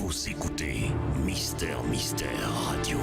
Vous écoutez Mystère Radio.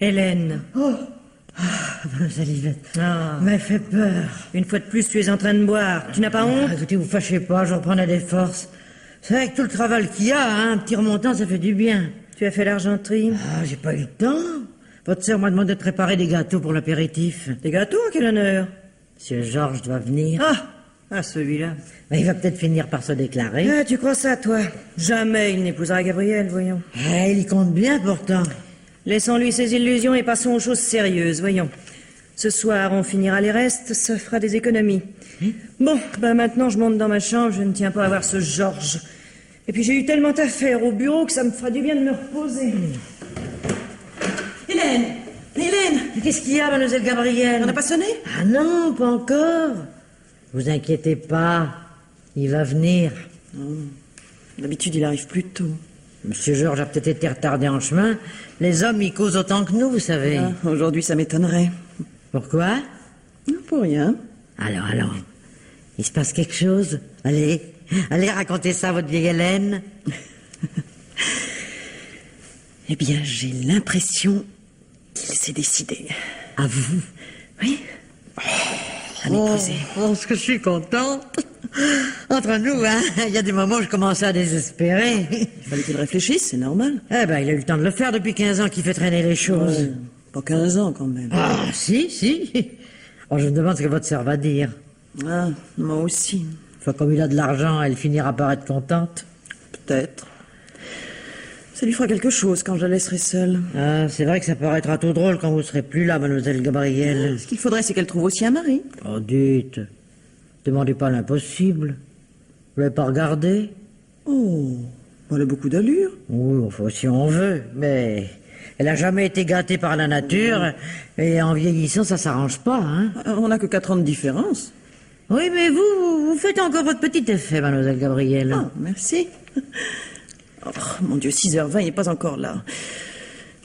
Hélène. Oh, Salivette, m'a fait peur. Une fois de plus, tu es en train de boire. Tu n'as pas honte? Écoutez, vous fâchez pas, j'en prenais des forces. C'est vrai que tout le travail qu'il y a, un petit remontant, ça fait du bien. Tu as fait l'argenterie? Ah, j'ai pas eu le temps. Votre sœur m'a demandé de préparer des gâteaux pour l'apéritif. Des gâteaux? À quel honneur? Monsieur Georges doit venir. Ah, celui-là. Mais il va peut-être finir par se déclarer. Ah, tu crois ça, toi? Jamais il n'épousera Gabriel, voyons. Ah, il y compte bien, pourtant. Laissons-lui ses illusions et passons aux choses sérieuses, voyons. Ce soir, on finira les restes, ça fera des économies. Bon, maintenant je monte dans ma chambre, je ne tiens pas à voir ce Georges. Et puis j'ai eu tellement à faire au bureau que ça me fera du bien de me reposer. Hélène! Qu'est-ce qu'il y a, mademoiselle Gabrielle? On n'a pas sonné? Ah non, pas encore. Vous inquiétez pas, il va venir. D'habitude, il arrive plus tôt. Monsieur Georges a peut-être été retardé en chemin. Les hommes, ils causent autant que nous, vous savez. Aujourd'hui, ça m'étonnerait. Pourquoi? Non, pour rien. Alors, il se passe quelque chose? Allez, racontez ça à votre vieille Hélène. Eh bien, j'ai l'impression qu'il s'est décidé. À vous? Oui. À m'épouser. Ce que je suis contente. Entre nous, hein, il y a des moments où je commençais à désespérer. Il fallait qu'il réfléchisse, c'est normal. Eh ben, il a eu le temps de le faire depuis 15 ans qu'il fait traîner les choses. Pas 15 ans, quand même. Ah, si. Oh, je me demande ce que votre sœur va dire. Ah, moi aussi. Enfin, comme il a de l'argent, elle finira par être contente. Peut-être. Ça lui fera quelque chose quand je la laisserai seule. Ah, c'est vrai que ça paraîtra tout drôle quand vous serez plus là, mademoiselle Gabrielle. Ce qu'il faudrait, c'est qu'elle trouve aussi un mari. Oh, dites, demandez pas l'impossible. Vous l'avez pas regardé? Oh, elle a beaucoup d'allure. Oui, enfin, si on veut, mais elle a jamais été gâtée par la nature, et en vieillissant, ça s'arrange pas, hein. On n'a que 4 ans de différence. Oui, mais vous faites encore votre petit effet, mademoiselle Gabrielle. Ah, merci. Oh, mon Dieu, 6h20, il n'est pas encore là.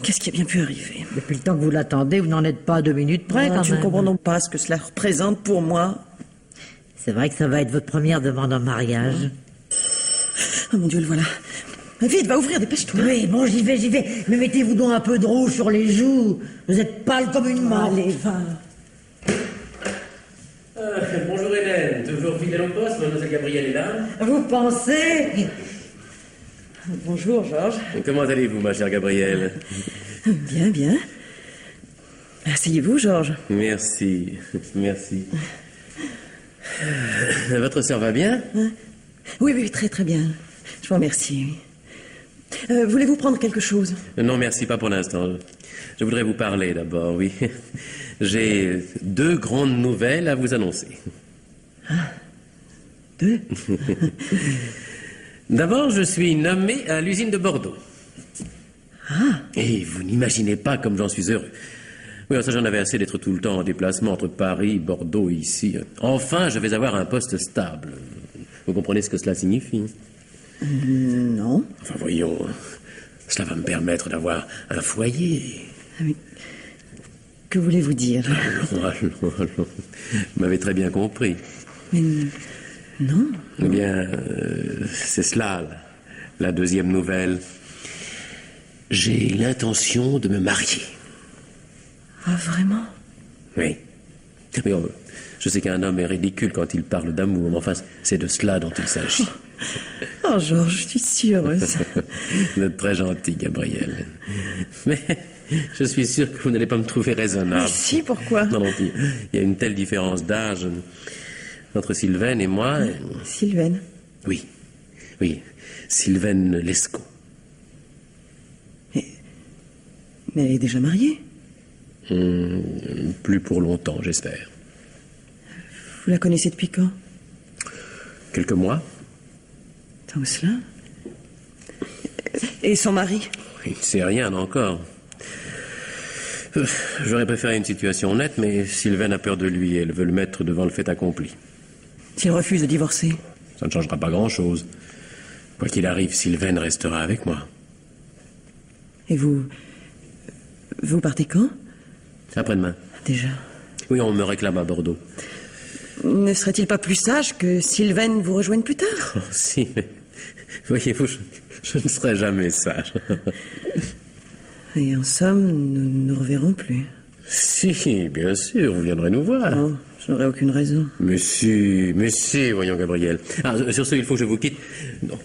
Qu'est-ce qui a bien pu arriver? Depuis le temps que vous l'attendez, vous n'en êtes pas à 2 minutes près, quand Tu même. ne comprends donc pas ce que cela représente pour moi. C'est vrai que ça va être votre première demande en mariage. Oh mon Dieu, le voilà. Vite, va ouvrir, dépêche-toi. Oui, bon, j'y vais. Mais mettez-vous donc un peu de rouge sur les joues. Vous êtes pâle comme une mort. Allez, va. Bonjour Hélène, toujours fidèle au poste, mademoiselle Gabrielle est là. Vous pensez? Bonjour, Georges. Comment allez-vous, ma chère Gabrielle? Bien. Asseyez-vous, Georges. Merci. Votre sœur va bien? Oui, très bien. Je vous remercie. Voulez-vous prendre quelque chose? Non, merci, pas pour l'instant. Je voudrais vous parler d'abord, oui. J'ai 2 grandes nouvelles à vous annoncer. Ah, 2? D'abord, je suis nommé à l'usine de Bordeaux. Ah. Et vous n'imaginez pas comme j'en suis heureux. Oui, ça j'en avais assez d'être tout le temps en déplacement entre Paris, Bordeaux et ici. Enfin, je vais avoir un poste stable. Vous comprenez ce que cela signifie? Non. Enfin, voyons, cela va me permettre d'avoir un foyer, Mais que voulez-vous dire? Allons. Vous m'avez très bien compris. Mais non. Eh bien, c'est cela, la deuxième nouvelle. J'ai l'intention de me marier. Ah, vraiment? Oui. Mais je sais qu'un homme est ridicule quand il parle d'amour, mais enfin, c'est de cela dont il s'agit. Oh, Georges, je suis si heureuse. Vous êtes très gentil, Gabriel. Mais je suis sûr que vous n'allez pas me trouver raisonnable. Mais si, pourquoi? Non, il y a une telle différence d'âge entre Sylvaine et moi. Sylvaine. Oui, Sylvaine Lescaut. Mais elle est déjà mariée. Plus pour longtemps, j'espère. Vous la connaissez depuis quand? Quelques mois. Tant que cela. Et son mari? Il ne sait rien encore. J'aurais préféré une situation nette, mais Sylvaine a peur de lui et elle veut le mettre devant le fait accompli. S'il refuse de divorcer? Ça ne changera pas grand-chose. Quoi qu'il arrive, Sylvaine restera avec moi. Et vous partez quand? Après-demain. Déjà. Oui, on me réclame à Bordeaux. Ne serait-il pas plus sage que Sylvaine vous rejoigne plus tard? Oh, si, mais voyez-vous, je ne serai jamais sage. Et en somme, nous ne nous reverrons plus. Si, bien sûr, vous viendrez nous voir. Non, je n'aurai aucune raison. Mais si, voyons, Gabriel. Ah, sur ce, il faut que je vous quitte. Non.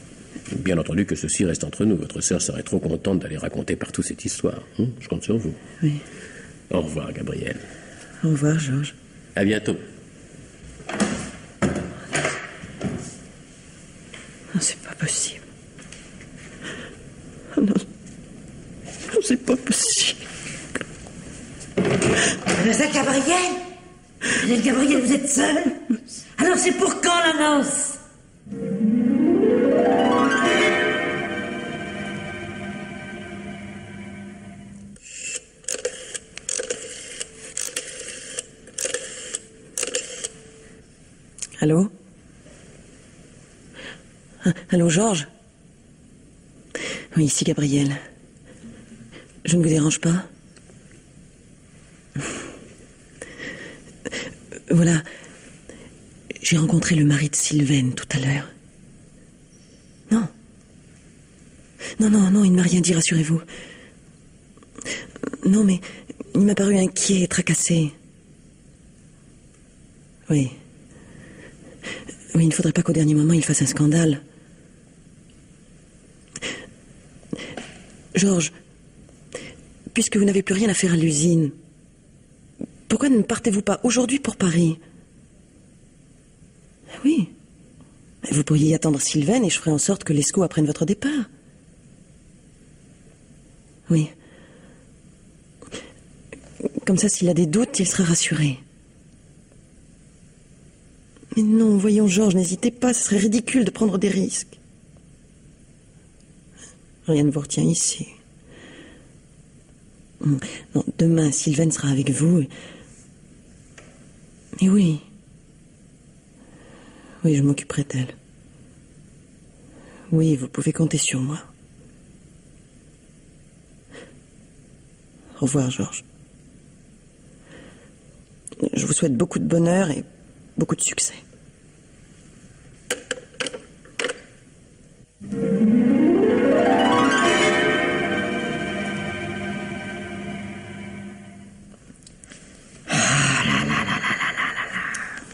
Bien entendu que ceci reste entre nous. Votre sœur serait trop contente d'aller raconter partout cette histoire. Je compte sur vous. Oui. Au revoir, Gabriel. Au revoir, Georges. À bientôt. Non, c'est pas possible. Oh non. Non, c'est pas possible. Mademoiselle Gabriel? Mademoiselle Gabriel, vous êtes seule? Alors c'est pour quand la noce? Allô? Allô, Georges? Oui, ici Gabriel. Je ne vous dérange pas? Voilà. J'ai rencontré le mari de Sylvaine tout à l'heure. Non. Non, il ne m'a rien dit, rassurez-vous. Non, mais il m'a paru inquiet et tracassé. Oui. Oui, il ne faudrait pas qu'au dernier moment il fasse un scandale. Georges, puisque vous n'avez plus rien à faire à l'usine, pourquoi ne partez-vous pas aujourd'hui pour Paris? Oui. Vous pourriez y attendre Sylvaine et je ferai en sorte que Lescaut apprenne votre départ. Oui. Comme ça, s'il a des doutes, il sera rassuré. Mais non, voyons, Georges, n'hésitez pas, ce serait ridicule de prendre des risques. Rien ne vous retient ici. Non, demain, Sylvaine sera avec vous. Et oui. Oui, je m'occuperai d'elle. Oui, vous pouvez compter sur moi. Au revoir, Georges. Je vous souhaite beaucoup de bonheur et beaucoup de succès.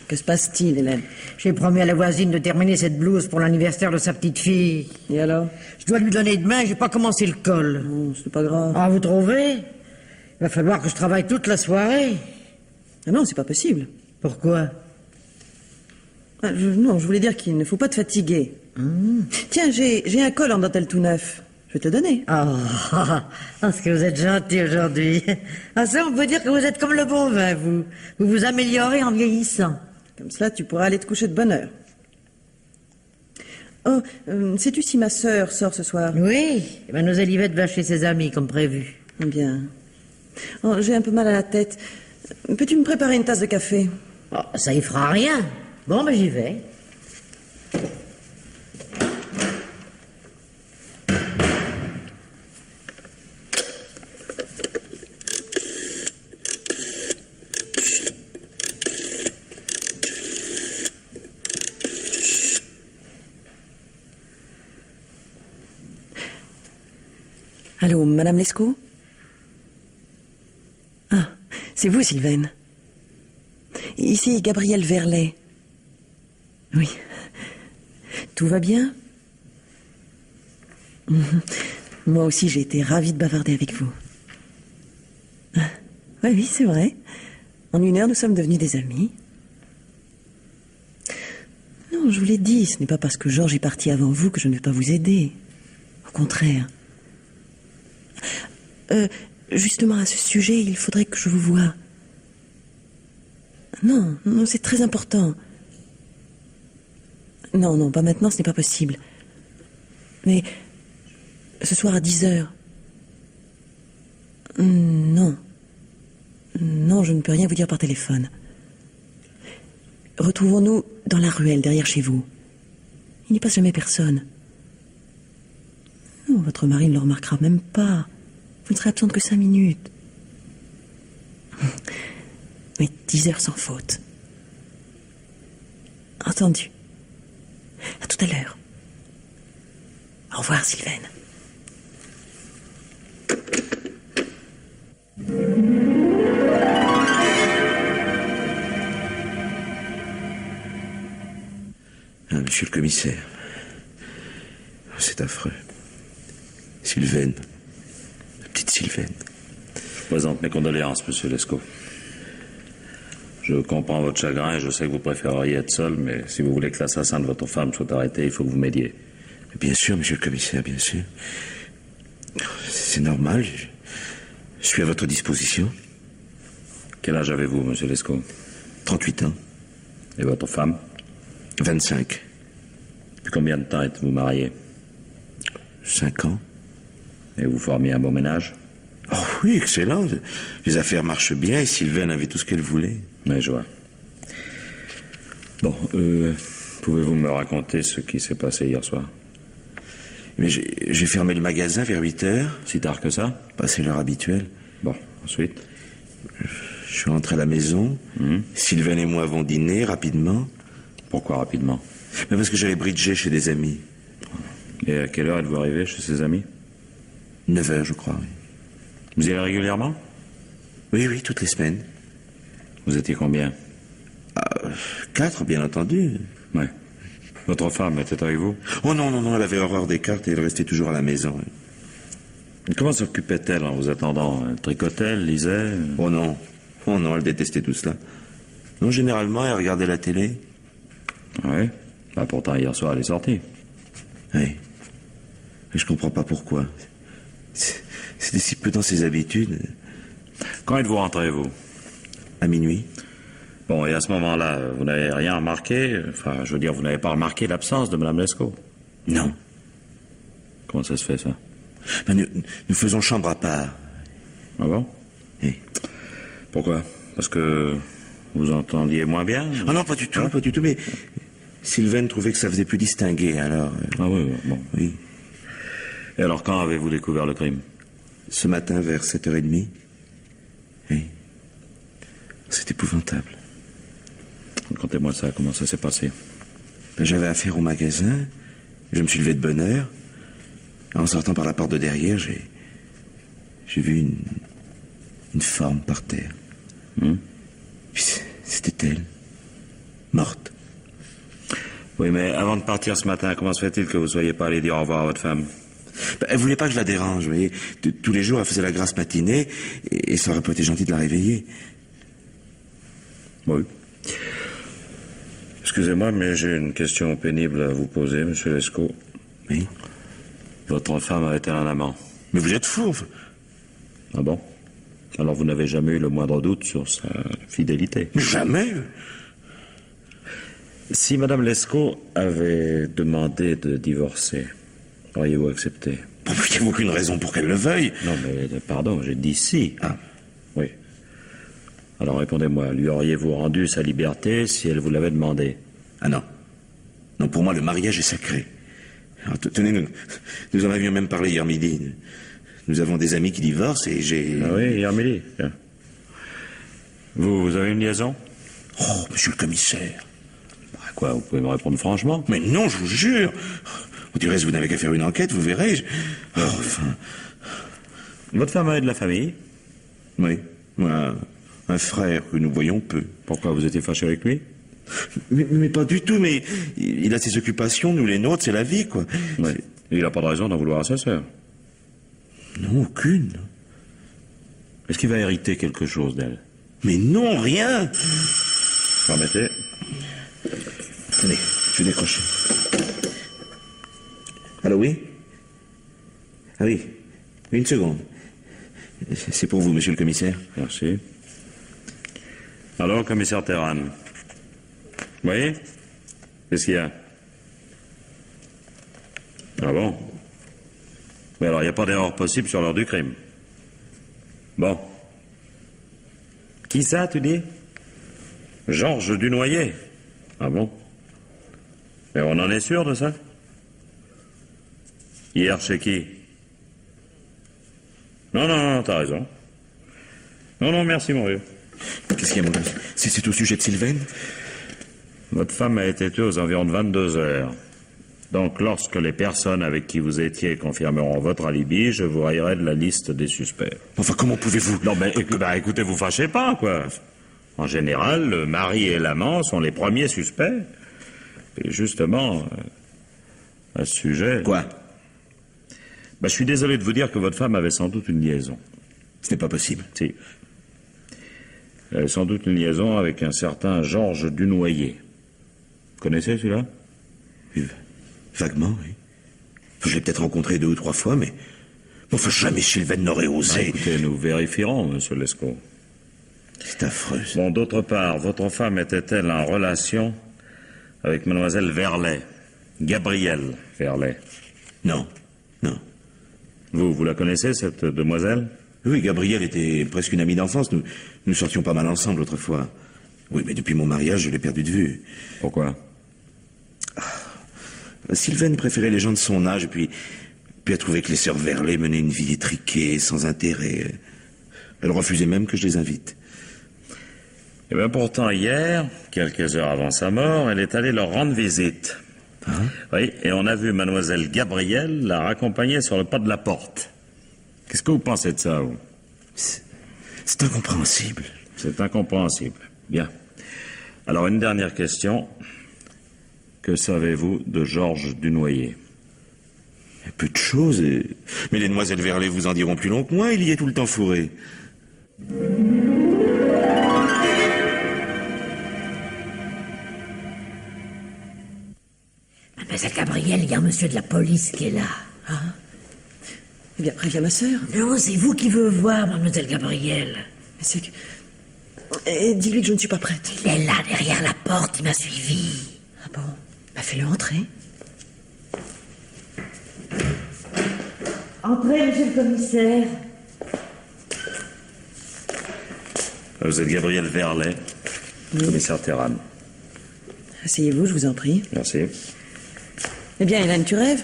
Que se passe-t-il, Hélène? J'ai promis à la voisine de terminer cette blouse pour l'anniversaire de sa petite fille. Et alors? Je dois lui donner demain, j'ai pas commencé le col. Non, c'est pas grave. Ah, vous trouvez? Il va falloir que je travaille toute la soirée. Ah non, c'est pas possible. Pourquoi? Non, je voulais dire qu'il ne faut pas te fatiguer. Tiens, j'ai un col en dentelle tout neuf. Je vais te le donner. Est-ce que vous êtes gentil aujourd'hui. Ah, ça, on peut dire que vous êtes comme le bon vin, vous. Vous vous améliorez en vieillissant. Comme cela, tu pourras aller te coucher de bonne heure. Oh, sais-tu si ma sœur sort ce soir? Oui, mademoiselle Yvette va chez ses amis, comme prévu. Bien. Oh, j'ai un peu mal à la tête. Peux-tu me préparer une tasse de café? Oh, ça y fera rien. Bon, j'y vais. Allô, Madame Lescaut? Ah, c'est vous, Sylvaine. Ici, Gabrielle Verlet. Oui. Tout va bien? Moi aussi, j'ai été ravie de bavarder avec vous. Ah, oui, c'est vrai. En 1 heure, nous sommes devenus des amis. Non, je vous l'ai dit, ce n'est pas parce que Georges est parti avant vous que je ne vais pas vous aider. Au contraire. Justement, à ce sujet, il faudrait que je vous voie. Non, non, c'est très important. Non, non, pas maintenant, ce n'est pas possible. Mais ce soir à 10h. Non. Non, je ne peux rien vous dire par téléphone. Retrouvons-nous dans la ruelle, derrière chez vous. Il n'y passe jamais personne. Non, votre mari ne le remarquera même pas. Vous ne serez absente que 5 minutes. Mais 10h sans faute. Entendu. À tout à l'heure. Au revoir, Sylvaine. Ah, monsieur le commissaire, c'est affreux. Sylvaine, la petite Sylvaine. Je présente mes condoléances, monsieur Lescaut. Je comprends votre chagrin et je sais que vous préféreriez être seul, mais si vous voulez que l'assassin de votre femme soit arrêté, il faut que vous m'aidiez. Bien sûr, monsieur le commissaire, bien sûr. C'est normal, je suis à votre disposition. Quel âge avez-vous, monsieur Lescaut? 38 ans. Et votre femme? 25. Depuis combien de temps êtes-vous mariés? 5 ans. Et vous formiez un bon ménage? Oh oui, excellent. Les affaires marchent bien et Sylvaine avait tout ce qu'elle voulait. Mais je vois. Bon, pouvez-vous me raconter ce qui s'est passé hier soir? Mais j'ai fermé le magasin vers 8h. Si tard que ça? C'est l'heure habituelle. Bon, ensuite? Je suis rentré à la maison. Sylvaine et moi avons dîné rapidement. Pourquoi rapidement? Mais parce que j'avais bridgé chez des amis. Et à quelle heure êtes-vous arrivé chez ses amis? 9h, je crois, oui. Vous y allez régulièrement? Oui, oui, toutes les semaines. Vous étiez combien? 4, bien entendu. Ouais. Votre femme était avec vous? Oh non, non, non, elle avait horreur des cartes et elle restait toujours à la maison. Comment s'occupait-elle en vous attendant? Tricotait, lisait? Oh non, elle détestait tout cela. Non, généralement, elle regardait la télé. Oui. Bah, pourtant, hier soir, elle est sortie. Oui. Mais je comprends pas pourquoi. C'était si peu dans ses habitudes. Quand êtes-vous rentré, vous? À minuit. Bon, et à ce moment-là, vous n'avez rien remarqué? Enfin, je veux dire, vous n'avez pas remarqué l'absence de Mme Lescaut? Non. Comment ça se fait, ça? Nous faisons chambre à part. Ah bon? Oui. Pourquoi? Parce que vous entendiez moins bien? Ah non, pas du tout, pas du tout, mais Sylvaine trouvait que ça faisait plus distingué, alors... Ah oui, bon. Oui. Et alors, quand avez-vous découvert le crime? Ce matin, vers 7h30. Oui. C'est épouvantable. Racontez-moi ça, comment ça s'est passé? J'avais affaire au magasin, je me suis levé de bonne heure. En sortant par la porte de derrière, j'ai vu une forme par terre. Puis c'était elle, morte. Oui, mais avant de partir ce matin, comment se fait-il que vous ne soyez pas allé dire au revoir à votre femme? Elle voulait pas que je la dérange, vous voyez. Tous les jours, elle faisait la grasse matinée, et ça aurait pas été gentil de la réveiller. Oui. Excusez-moi, mais j'ai une question pénible à vous poser, monsieur Lescaut. Oui. Votre femme avait-elle un amant? Mais vous êtes fou. Ah bon? Alors vous n'avez jamais eu le moindre doute sur sa fidélité? Jamais. Si Madame Lescaut avait demandé de divorcer, auriez-vous accepté? Bon, il n'y a aucune raison pour qu'elle le veuille. Non, mais pardon, j'ai dit si. Ah. Oui. Alors répondez-moi, lui auriez-vous rendu sa liberté si elle vous l'avait demandé? Ah non. Non, pour moi, le mariage est sacré. Alors, tenez, nous en avions même parlé hier midi. Nous avons des amis qui divorcent et j'ai... Ah oui, hier midi. Bien. Vous avez une liaison? Oh, monsieur le commissaire. Quoi, vous pouvez me répondre franchement? Mais non, je vous jure. Du reste, vous n'avez qu'à faire une enquête, vous verrez. Oh, enfin... Votre femme a de la famille? Oui, un frère que nous voyons peu. Pourquoi vous étiez fâché avec lui? Mais pas du tout, mais il a ses occupations, nous les nôtres, c'est la vie, quoi. Oui. Il n'a pas de raison d'en vouloir à sa sœur. Non, aucune. Est-ce qu'il va hériter quelque chose d'elle? Mais non, rien. Permettez. Allez, je vais décrocher. Allô, oui? Ah oui, une seconde. C'est pour vous, monsieur le commissaire. Merci. Alors, commissaire Terran. Oui? Qu'est-ce qu'il y a? Ah bon? Mais alors, il n'y a pas d'erreur possible sur l'heure du crime. Bon. Qui ça, tu dis? Georges Dunoyer. Ah bon? Et on en est sûr de ça? Hier, chez qui? Non, t'as raison. Non, merci, mon vieux. Qu'est-ce qu'il y a, mon gars? C'est au sujet de Sylvaine? Votre femme a été tuée aux environs de 22 heures. Donc, lorsque les personnes avec qui vous étiez confirmeront votre alibi, je vous rayerai de la liste des suspects. Enfin, comment pouvez-vous... Non, écoutez, vous fâchez pas, quoi. En général, le mari et l'amant sont les premiers suspects. Et justement, à ce sujet... Quoi? Je suis désolé de vous dire que votre femme avait sans doute une liaison. Ce n'est pas possible. Si. Elle avait sans doute une liaison avec un certain Georges Dunoyer. Vous connaissez celui-là? Vaguement, oui. Je l'ai peut-être rencontré 2 ou 3 fois, mais... Enfin, jamais Sylvaine n'aurait osé. Écoutez, nous vérifierons, monsieur Lescaut. C'est affreux. Bon, d'autre part, votre femme était-elle en relation avec mademoiselle Verlet? Gabrielle Verlet. Non. Vous la connaissez, cette demoiselle? Oui, Gabrielle était presque une amie d'enfance. Nous sortions pas mal ensemble autrefois. Oui, mais depuis mon mariage, je l'ai perdue de vue. Pourquoi? Sylvaine préférait les gens de son âge, et puis elle trouvait que les sœurs Verlet menaient une vie étriquée, sans intérêt. Elle refusait même que je les invite. Eh bien, pourtant, hier, quelques heures avant sa mort, elle est allée leur rendre visite. Oui, et on a vu mademoiselle Gabrielle la raccompagner sur le pas de la porte. Qu'est-ce que vous pensez de ça, vous? C'est incompréhensible. C'est incompréhensible. Bien. Alors, une dernière question. Que savez-vous de Georges Dunoyer? Peu de choses, mais les demoiselles Verlet vous en diront plus long que moi, il y est tout le temps fourré. Mademoiselle Gabrielle, il y a un monsieur de la police qui est là. Eh bien, préviens ma sœur. Non, c'est vous qui veut voir, mademoiselle Gabrielle. Mais c'est que... Et dis-lui que je ne suis pas prête. Il est là, derrière la porte, il m'a suivi. Ah bon? Fais-le entrer. Entrez, monsieur le commissaire. Vous êtes Gabrielle Verlet, commissaire Terran. Asseyez-vous, je vous en prie. Merci. Eh bien, Hélène, tu rêves?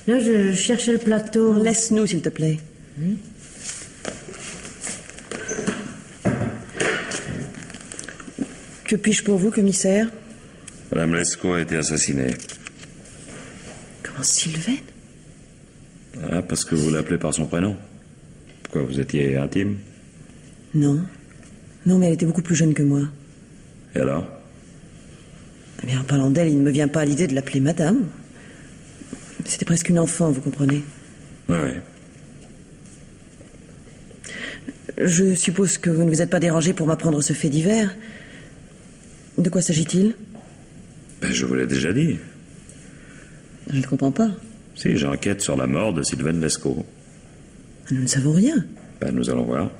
Là, je cherchais le plateau. Laisse-nous, s'il te plaît. Que puis-je pour vous, commissaire? Madame Lescaut a été assassinée. Comment, Sylvaine? Ah, parce que vous l'appelez par son prénom. Pourquoi, vous étiez intime? Non. Non, mais elle était beaucoup plus jeune que moi. Et alors? Eh bien, en parlant d'elle, il ne me vient pas à l'idée de l'appeler madame. C'était presque une enfant, vous comprenez? Oui. Je suppose que vous ne vous êtes pas dérangé pour m'apprendre ce fait divers. De quoi s'agit-il? Je vous l'ai déjà dit. Je ne comprends pas. Si, j'enquête sur la mort de Sylvaine Lescaut. Nous ne savons rien. Nous allons voir.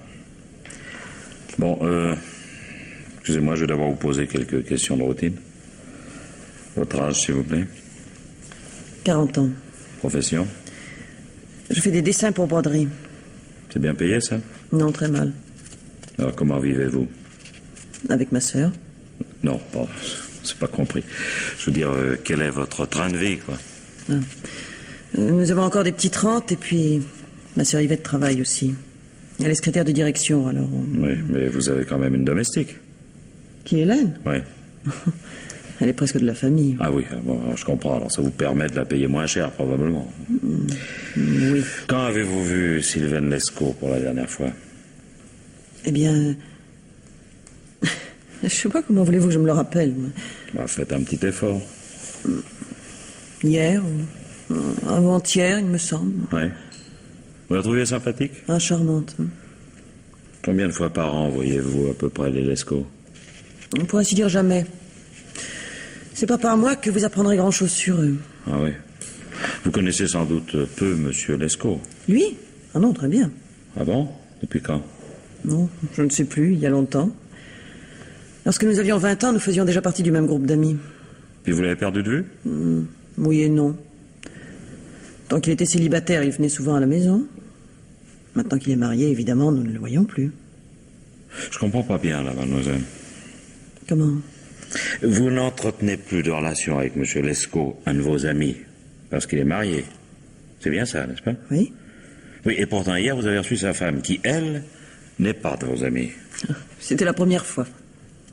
Bon, excusez-moi, je vais d'abord vous poser quelques questions de routine. Votre âge, s'il vous plaît. 40 ans. Profession. Je fais des dessins pour broderie. C'est bien payé, ça? Non, très mal. Alors, comment vivez-vous? Avec ma sœur. Non, bon, c'est pas compris. Je veux dire, quel est votre train de vie, quoi? Nous avons encore des petites rentes, et puis ma sœur Yvette travaille aussi. Elle est secrétaire de direction, alors... Oui, mais vous avez quand même une domestique. Qui est Hélène? Oui. Elle est presque de la famille. Ah oui, bon, alors je comprends. Alors ça vous permet de la payer moins cher, probablement. Oui. Quand avez-vous vu Sylvaine Lescaut pour la dernière fois? Eh bien... Je sais pas comment voulez-vous que je me le rappelle. Moi. Bah, faites un petit effort. Hier, ou avant-hier, il me semble. Oui. Vous la trouvez sympathique? Ah, charmante. Combien de fois par an voyez-vous à peu près les Lescaut? On pourrait ainsi dire jamais. C'est pas par moi que vous apprendrez grand-chose sur eux. Ah oui. Vous connaissez sans doute peu Monsieur Lescaut. Lui? Ah non, très bien. Ah bon? Depuis quand? Non, je ne sais plus, il y a longtemps. Lorsque nous avions 20 ans, nous faisions déjà partie du même groupe d'amis. Puis vous l'avez perdu de vue? Oui et non. Tant qu'il était célibataire, il venait souvent à la maison. Maintenant qu'il est marié, évidemment, nous ne le voyons plus. Je comprends pas bien, là, mademoiselle. Comment? Vous n'entretenez plus de relation avec Monsieur Lescaut, un de vos amis, parce qu'il est marié. C'est bien ça, n'est-ce pas? Oui? Oui, et pourtant hier, vous avez reçu sa femme, qui, elle, n'est pas de vos amis. C'était la première fois.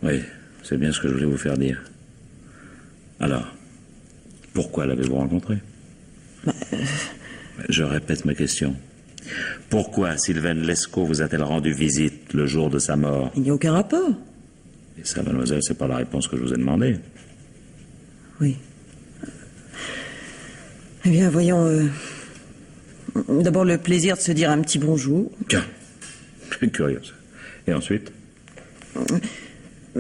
Oui, c'est bien ce que je voulais vous faire dire. Alors, pourquoi l'avez-vous rencontrée? Je répète ma question. Pourquoi Sylvaine Lescaut vous a-t-elle rendu visite le jour de sa mort? Il n'y a aucun rapport. Et ça, mademoiselle, c'est pas la réponse que je vous ai demandée. Oui. Eh bien, voyons... D'abord, le plaisir de se dire un petit bonjour. Tiens, c'est curieux, ça. Et ensuite?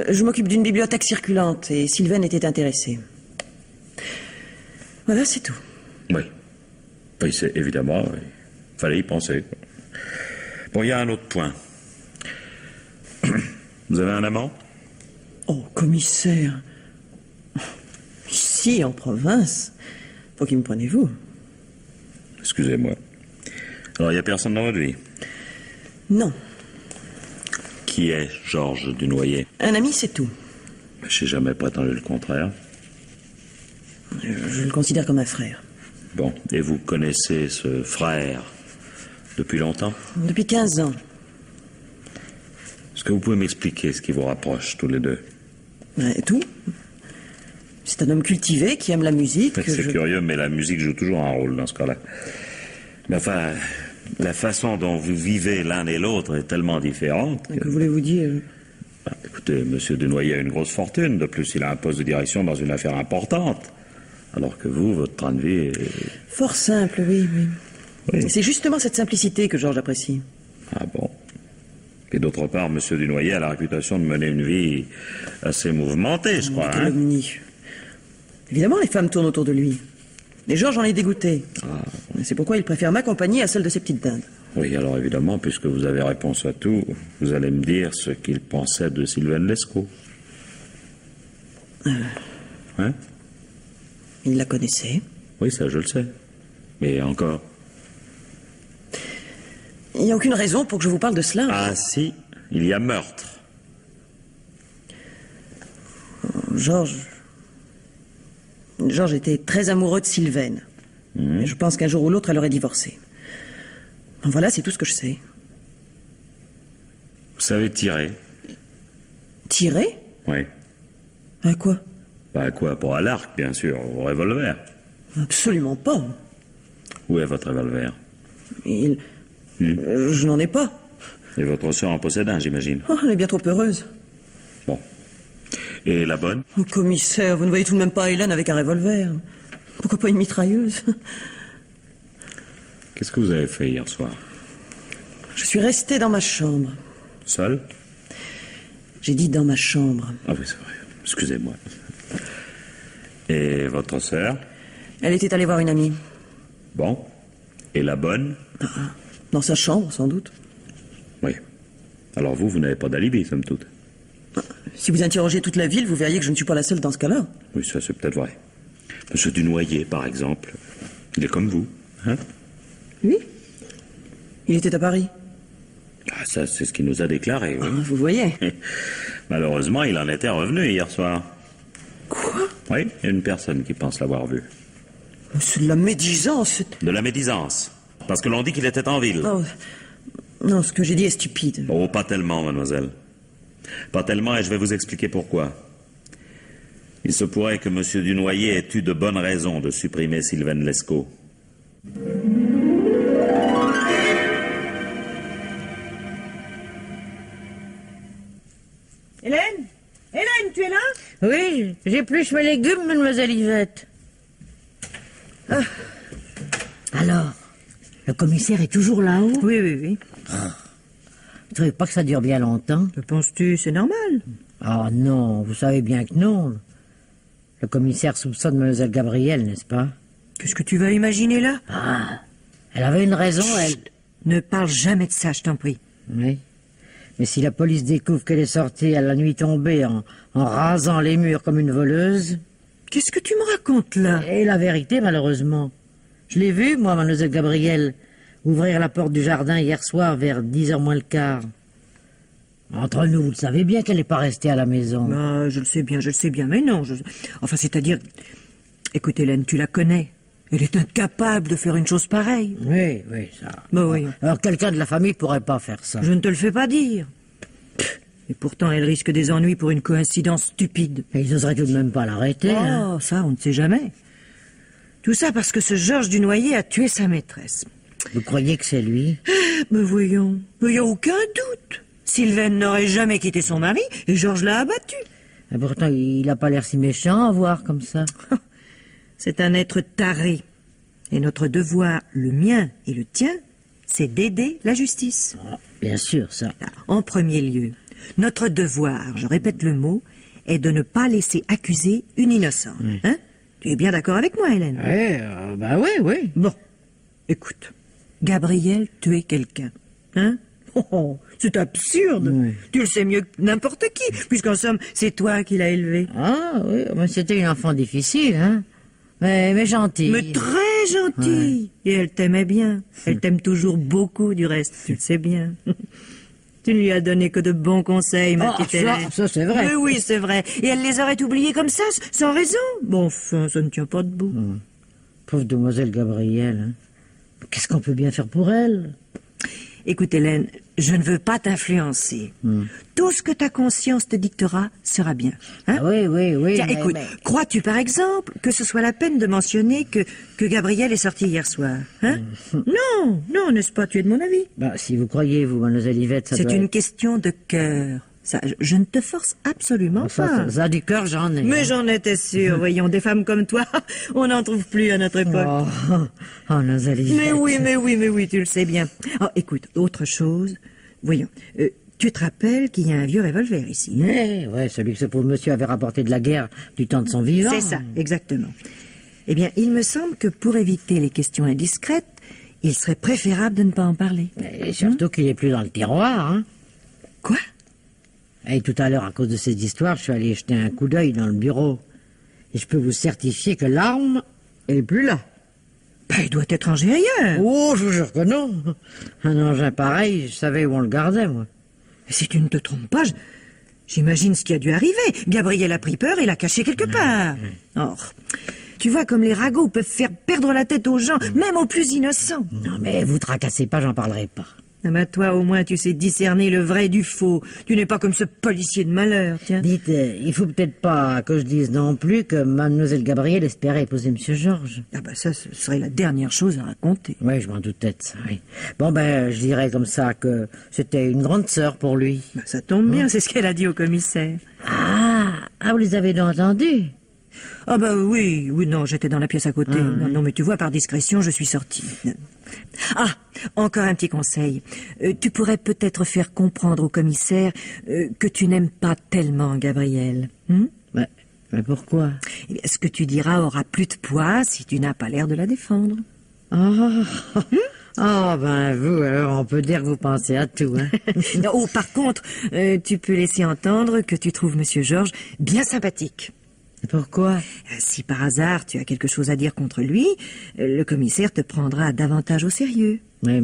Je m'occupe d'une bibliothèque circulante et Sylvaine était intéressée. Voilà, c'est tout. Oui. Oui, c'est évidemment... Il fallait y penser. Bon, il y a un autre point. Vous avez un amant? Oh, commissaire. Ici, en province. Pour qui me prenez-vous? Excusez-moi. Alors, il n'y a personne dans votre vie? Non. Qui est Georges Dunoyer? Un ami, c'est tout. Je n'ai jamais prétendu le contraire. Je le considère comme un frère. Bon, et vous connaissez ce frère depuis longtemps? Depuis 15 ans. Est-ce que vous pouvez m'expliquer ce qui vous rapproche tous les deux? Et tout. C'est un homme cultivé qui aime la musique. C'est curieux, mais la musique joue toujours un rôle dans ce cas-là. Mais enfin, la façon dont vous vivez l'un et l'autre est tellement différente. Que voulez-vous dire? Écoutez, Monsieur Dunoyer a une grosse fortune. De plus, il a un poste de direction dans une affaire importante. Alors que vous, votre train de vie est... Fort simple, oui, mais... Oui. C'est justement cette simplicité que Georges apprécie. Ah bon? Et d'autre part, Monsieur Dunoyer a la réputation de mener une vie assez mouvementée, je crois. Hein? Calomnie. Évidemment, les femmes tournent autour de lui. Et Georges en est dégoûté. Et c'est pourquoi il préfère ma compagnie à celle de ses petites dindes. Oui, alors évidemment, puisque vous avez réponse à tout, vous allez me dire ce qu'il pensait de Sylvaine Lescaut. Hein? Il la connaissait. Oui, ça, je le sais. Mais encore... Il n'y a aucune raison pour que je vous parle de cela. Ah si, il y a meurtre. Georges était très amoureux de Sylvaine. Et je pense qu'un jour ou l'autre, elle aurait divorcé. Voilà, c'est tout ce que je sais. Vous savez tirer? Tirer? Oui. À quoi? Bah quoi? Pour à l'arc, bien sûr, au revolver. Absolument pas. Où est votre revolver? Je n'en ai pas. Et votre sœur en possède un, j'imagine. Oh, elle est bien trop heureuse. Bon. Et la bonne? Oh, commissaire, vous ne voyez tout de même pas Hélène avec un revolver. Pourquoi pas une mitrailleuse? Qu'est-ce que vous avez fait hier soir? Je suis resté dans ma chambre. Seul? J'ai dit dans ma chambre. Ah oui, c'est vrai. Excusez-moi. Et votre sœur? Elle était allée voir une amie. Bon. Et la bonne? Dans sa chambre, sans doute. Oui. Alors vous n'avez pas d'alibi, somme toute. Si vous interrogez toute la ville, vous verriez que je ne suis pas la seule dans ce cas-là. Oui, ça c'est peut-être vrai. Monsieur Dunoyer, par exemple, il est comme vous, hein? Oui. Il était à Paris. Ah, ça, c'est ce qu'il nous a déclaré, oui. Vous voyez. Malheureusement, il en était revenu hier soir. Quoi? Oui, il y a une personne qui pense l'avoir vu. C'est de la médisance. De la médisance. Parce que l'on dit qu'il était en ville. Oh, non, ce que j'ai dit est stupide. Oh, pas tellement, mademoiselle. Pas tellement, et je vais vous expliquer pourquoi. Il se pourrait que M. Dunoyer ait eu de bonnes raisons de supprimer Sylvaine Lescaut. Hélène? Hélène, tu es là? Oui, j'épluche mes légumes, mademoiselle Yvette. Ah. Alors, le commissaire est toujours là-haut? Oui, oui, oui. Vous trouvez pas que ça dure bien longtemps? Que penses-tu? C'est normal. Oh non, vous savez bien que non. Le commissaire soupçonne mademoiselle Gabrielle, n'est-ce pas? Qu'est-ce que tu vas imaginer là? Elle avait une raison, elle. Ne parle jamais de ça, je t'en prie. Oui. Mais si la police découvre qu'elle est sortie à la nuit tombée en rasant les murs comme une voleuse... Qu'est-ce que tu me racontes là? Et la vérité, malheureusement. Je l'ai vue, moi, mademoiselle Gabrielle, ouvrir la porte du jardin hier soir vers 10h moins le quart. Entre nous, vous le savez bien qu'elle n'est pas restée à la maison. Ah, je le sais bien, mais non. Enfin, c'est-à-dire... Écoute, Hélène, tu la connais. Elle est incapable de faire une chose pareille. Oui, oui, ça... Bah oui. Alors, quelqu'un de la famille pourrait pas faire ça. Je ne te le fais pas dire. Et pourtant, elle risque des ennuis pour une coïncidence stupide. Et ils n'oseraient tout de même pas l'arrêter, hein. Oh, ça, on ne sait jamais. Tout ça parce que ce Georges Dunoyer a tué sa maîtresse. Vous croyez que c'est lui? Mais voyons, il n'y a aucun doute. Sylvaine n'aurait jamais quitté son mari et Georges l'a abattu. Et pourtant, il n'a pas l'air si méchant à voir comme ça. C'est un être taré. Et notre devoir, le mien et le tien, c'est d'aider la justice. Bien sûr, ça. En premier lieu, notre devoir, je répète le mot, est de ne pas laisser accuser une innocente. Hein? Tu es bien d'accord avec moi, Hélène? Oui, bah oui, oui. Bon, écoute, Gabriel tuait quelqu'un. Hein? Oh, c'est absurde. Oui. Tu le sais mieux que n'importe qui, puisqu'en somme, c'est toi qui l'as élevé. Ah oui, mais c'était une enfant difficile, hein. Mais gentille. Mais très gentille. Et elle t'aimait bien. Elle t'aime toujours beaucoup, du reste. Tu le sais bien. Tu ne lui as donné que de bons conseils, ma petite Hélène. Ça c'est vrai. Mais oui, c'est vrai. Et elle les aurait oubliés comme ça, sans raison. Bon, enfin, ça ne tient pas debout. Pauvre demoiselle Gabrielle, hein. Qu'est-ce qu'on peut bien faire pour elle? Écoute, Hélène, je ne veux pas t'influencer. Tout ce que ta conscience te dictera sera bien. Hein? Ah oui. Tiens, mais- écoute, mais- crois-tu par exemple que ce soit la peine de mentionner que Gabriel est sorti hier soir? Hein? Non, n'est-ce pas? Tu es de mon avis. Bah, si vous croyez, vous, mademoiselle Yvette, ça C'est doit une être- question de cœur. Ça, je ne te force absolument Ça, pas. ça, du cœur, j'en ai. Mais hein. j'en étais sûre, voyons, des femmes comme toi, on n'en trouve plus à notre époque. Oh, mademoiselle Yvette. Mais oui, tu le sais bien. Oh, écoute, autre chose, voyons, tu te rappelles qu'il y a un vieux revolver ici? Mais, ouais, celui que ce pauvre monsieur avait rapporté de la guerre du temps de son vivant. C'est ça, exactement. Eh bien, il me semble que pour éviter les questions indiscrètes, il serait préférable de ne pas en parler. Et surtout qu'il est plus dans le tiroir, hein. Quoi? Et tout à l'heure, à cause de cette histoire, je suis allé jeter un coup d'œil dans le bureau. Et je peux vous certifier que l'arme, elle est plus là. Ben, il doit être rangé ailleurs. Oh, je vous jure que non. Un engin pareil, je savais où on le gardait, moi. Mais si tu ne te trompes pas, j'imagine ce qui a dû arriver. Gabriel a pris peur et l'a caché quelque part. Or, tu vois comme les ragots peuvent faire perdre la tête aux gens, même aux plus innocents. Non, mais vous tracassez pas, j'en parlerai pas. Ah ben toi, au moins, tu sais discerner le vrai du faux. Tu n'es pas comme ce policier de malheur, tiens. Dites, il faut peut-être pas que je dise non plus que mademoiselle Gabrielle espérait épouser monsieur Georges. Ah ben ça, ce serait la dernière chose à raconter. Oui, je m'en doutais de ça, oui. Bon, ben, je dirais comme ça que c'était une grande sœur pour lui. Ben, ça tombe bien, c'est ce qu'elle a dit au commissaire. Ah, vous les avez entendus? Ah ben oui, non, j'étais dans la pièce à côté. Non, mais tu vois, par discrétion, je suis sortie. Ah, encore un petit conseil. Tu pourrais peut-être faire comprendre au commissaire que tu n'aimes pas tellement Gabriel. Mais pourquoi? Eh bien, ce que tu diras aura plus de poids si tu n'as pas l'air de la défendre. Ben vous, alors on peut dire que vous pensez à tout, hein. Oh, par contre, tu peux laisser entendre que tu trouves Monsieur Georges bien sympathique. Pourquoi? Si par hasard tu as quelque chose à dire contre lui, le commissaire te prendra davantage au sérieux. Mais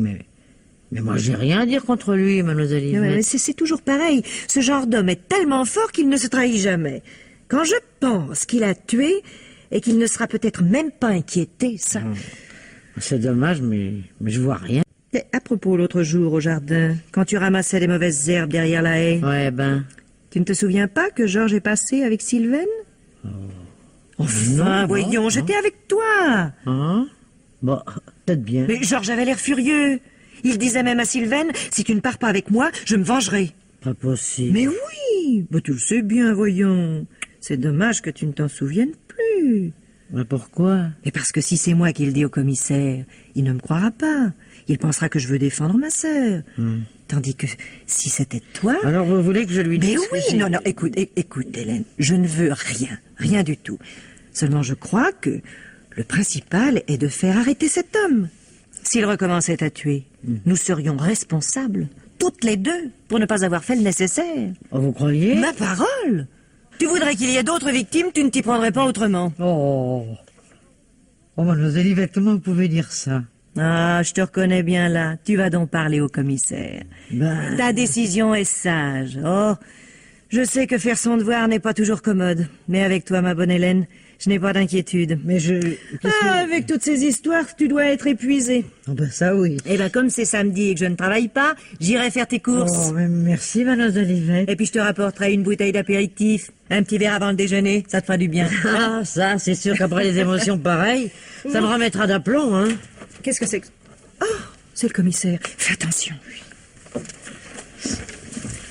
moi j'ai rien à dire contre lui, mademoiselle Ouais, Yvette. mais c'est toujours pareil. Ce genre d'homme est tellement fort qu'il ne se trahit jamais. Quand je pense qu'il a tué et qu'il ne sera peut-être même pas inquiété, ça... C'est dommage, mais je vois rien. Et à propos, l'autre jour au jardin, quand tu ramassais les mauvaises herbes derrière la haie, Ouais, ben... tu ne te souviens pas que Georges est passé avec Sylvaine? Enfin, voyons, j'étais avec toi. Hein? Bon, peut-être bien. Mais Georges avait l'air furieux. Il disait même à Sylvaine, si tu ne pars pas avec moi, je me vengerai. Pas possible. Mais oui, bah, tu le sais bien, voyons. C'est dommage que tu ne t'en souviennes plus. Mais pourquoi? Mais parce que si c'est moi qui le dis au commissaire, il ne me croira pas. Il pensera que je veux défendre ma sœur. Tandis que si c'était toi... Alors vous voulez que je lui Mais dise oui, que j'ai- non, écoute, Hélène, je ne veux rien du tout. Seulement je crois que le principal est de faire arrêter cet homme. S'il recommençait à tuer, nous serions responsables, toutes les deux, pour ne pas avoir fait le nécessaire. Oh, vous croyez? Ma parole! Tu voudrais qu'il y ait d'autres victimes, tu ne t'y prendrais pas autrement. Oh. Oh, mademoiselle Yvette, comment vous pouvez dire ça? Ah, je te reconnais bien là. Tu vas donc parler au commissaire. Ben... Ta décision est sage. Oh, je sais que faire son devoir n'est pas toujours commode. Mais avec toi, ma bonne Hélène, je n'ai pas d'inquiétude. Mais je... Avec toutes ces histoires, tu dois être épuisée. Oh, ben ça oui. Eh ben, comme c'est samedi et que je ne travaille pas, j'irai faire tes courses. Oh, mais merci, mademoiselle Yvette. Et puis je te rapporterai une bouteille d'apéritif, un petit verre avant le déjeuner, ça te fera du bien. Ah, ça, c'est sûr qu'après les émotions pareilles, ça me remettra d'aplomb, hein. Qu'est-ce que c'est que... Oh, c'est le commissaire. Fais attention.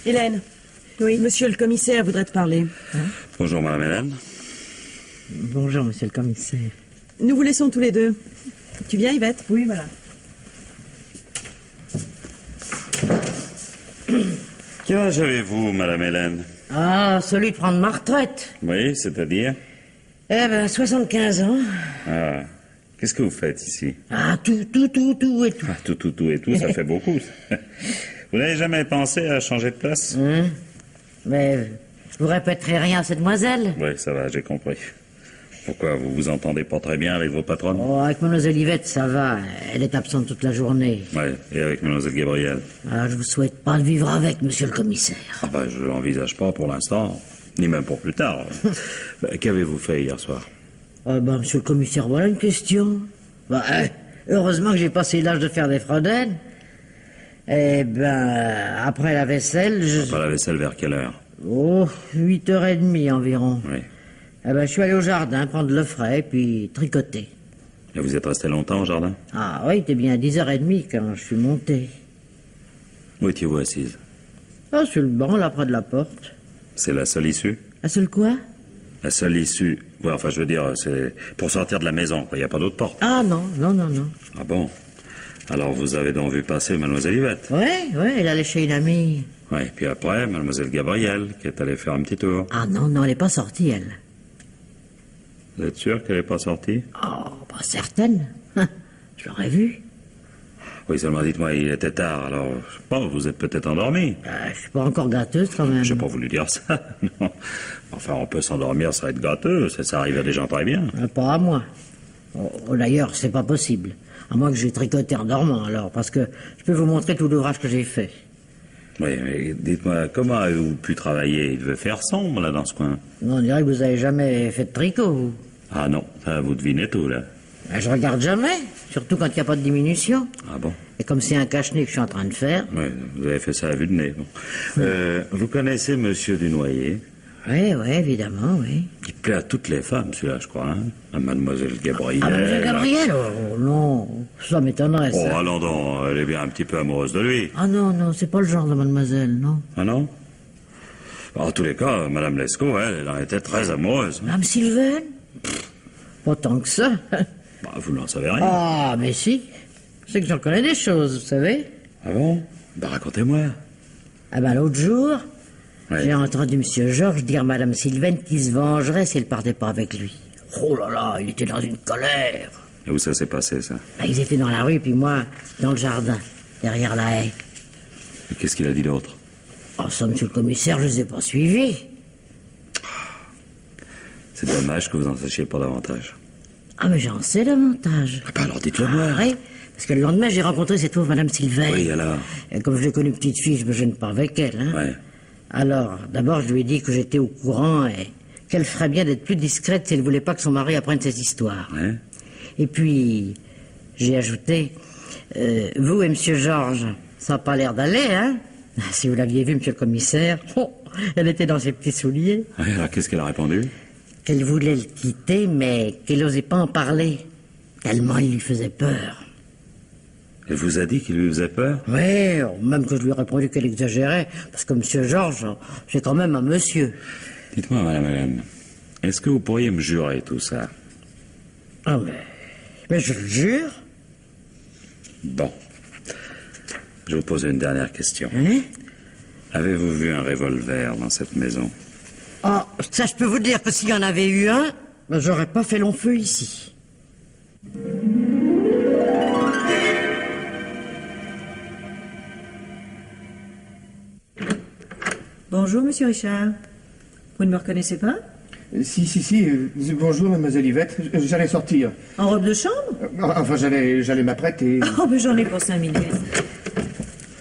Hélène. Oui. Monsieur le commissaire voudrait te parler. Bonjour, madame Hélène. Bonjour, monsieur le commissaire. Nous vous laissons tous les deux. Tu viens, Yvette? Oui, voilà. Quel âge avez-vous, madame Hélène? Ah, celui de prendre ma retraite. Oui, c'est-à-dire? Eh ben, 75 ans. Ah, qu'est-ce que vous faites ici? Ah, tout et tout. Ah, tout et tout, ça fait beaucoup. Vous n'avez jamais pensé à changer de place? Mais vous répéterez rien à cette demoiselle? Oui, ça va, j'ai compris. Pourquoi, vous vous entendez pas très bien avec vos patronnes? Oh, avec mademoiselle Yvette, ça va. Elle est absente toute la journée. Oui, et avec mademoiselle Gabrielle? Ah, je vous souhaite pas de vivre avec, monsieur le commissaire. Ah ben, je l'envisage pas pour l'instant, ni même pour plus tard. Qu'avez-vous fait hier soir? Ah ben, monsieur le commissaire, voilà une question. Bah, heureusement que j'ai passé l'âge de faire des fraudaines. Eh ben, après la vaisselle, Pas la vaisselle vers quelle heure? Oh, 8h30 environ. Oui. Eh ben, je suis allé au jardin prendre le frais, puis tricoter. Et vous êtes resté longtemps au jardin? Ah oui, t'es bien à 10h30 quand je suis monté. Où étiez-vous assise? Ah, sur le banc, là, près de la porte. C'est la seule issue? La seule quoi? La seule issue. Ouais, enfin, je veux dire, c'est pour sortir de la maison, quoi. Il n'y a pas d'autre porte. Ah non. Ah bon? Alors vous avez donc vu passer mademoiselle Yvette? Ouais, elle allait chez une amie. Oui, puis après, mademoiselle Gabrielle, qui est allée faire un petit tour. Ah non, elle est pas sortie, elle. Vous êtes sûr qu'elle n'est pas sortie? Oh, pas certaine. Je l'aurais vue. Oui, seulement dites-moi, il était tard, alors, je sais pas, vous êtes peut-être endormi. Je suis pas encore gâteuse, quand même. J'ai pas voulu dire ça, non. Enfin, on peut s'endormir sans être gâteux, ça arrive à des gens très bien. Pas à moi. Oh, d'ailleurs, c'est pas possible. À moins que j'ai tricoté en dormant, alors, parce que je peux vous montrer tout l'ouvrage que j'ai fait. Oui, mais dites-moi, comment avez-vous pu travailler? Il devait faire sombre, là, dans ce coin. On dirait que vous avez jamais fait de tricot, vous. Ah non, ça, vous devinez tout, là. Ben, je regarde jamais, surtout quand il n'y a pas de diminution. Ah bon? Et comme c'est un cache-nez que je suis en train de faire... Oui, vous avez fait ça à vue de nez. Bon. Vous connaissez Monsieur Dunoyer? Oui, évidemment, oui. Il plaît à toutes les femmes, celui-là, je crois, hein? À mademoiselle Gabrielle. Ah, mademoiselle Gabrielle? Oh, non, ça m'étonnerait, Oh, ça. allons donc, elle est bien un petit peu amoureuse de lui. Ah non, c'est pas le genre de mademoiselle, non. Ah non? En tous les cas, madame Lescaut, elle en était très amoureuse. Madame Sylvaine? Pas tant que ça. Bah, vous n'en savez rien. Ah, mais si. C'est que j'en connais des choses, vous savez. Ah bon? Bah, racontez-moi. Ah ben, l'autre jour, Ouais. j'ai entendu monsieur Georges dire à madame Sylvaine qu'il se vengerait si elle partait pas avec lui. Oh là là, il était dans une colère. Et où ça s'est passé, ça? Ben, ils étaient dans la rue, puis moi, dans le jardin, derrière la haie. Et qu'est-ce qu'il a dit d'autre? Oh, ça, monsieur le commissaire, je les ai pas suivis. C'est dommage que vous en sachiez pas davantage. Ah, mais j'en sais davantage. Ah bah alors dites-le-moi. Ah, oui, parce que le lendemain, j'ai rencontré cette pauvre madame Sylvaine. Oui, alors? Et comme je l'ai connue petite fille, je me gêne pas avec elle, hein. Ouais. Alors, d'abord, je lui ai dit que j'étais au courant et qu'elle ferait bien d'être plus discrète si elle voulait pas que son mari apprenne ses histoires. Ouais. Et puis, j'ai ajouté, vous et monsieur Georges, ça n'a pas l'air d'aller, hein? Si vous l'aviez vu, monsieur le commissaire, oh, elle était dans ses petits souliers. Ouais, alors qu'est-ce qu'elle a répondu? qu'elle voulait le quitter, mais qu'elle n'osait pas en parler, tellement il lui faisait peur. Elle vous a dit qu'il lui faisait peur? Oui, même que je lui ai répondu qu'elle exagérait, parce que monsieur Georges, c'est quand même un monsieur. Dites-moi, madame, est-ce que vous pourriez me jurer tout ça? Ah, mais je le jure. Bon. Je vous pose une dernière question. Hein? Avez-vous vu un revolver dans cette maison? Ah, ça, je peux vous dire que s'il y en avait eu un, ben, j'aurais pas fait long feu ici. Bonjour, monsieur Richard. Vous ne me reconnaissez pas? Si. Bonjour, mademoiselle Yvette. J'allais sortir. En robe de chambre? Enfin, j'allais m'apprêter. Oh, mais j'en ai pour 5 minutes.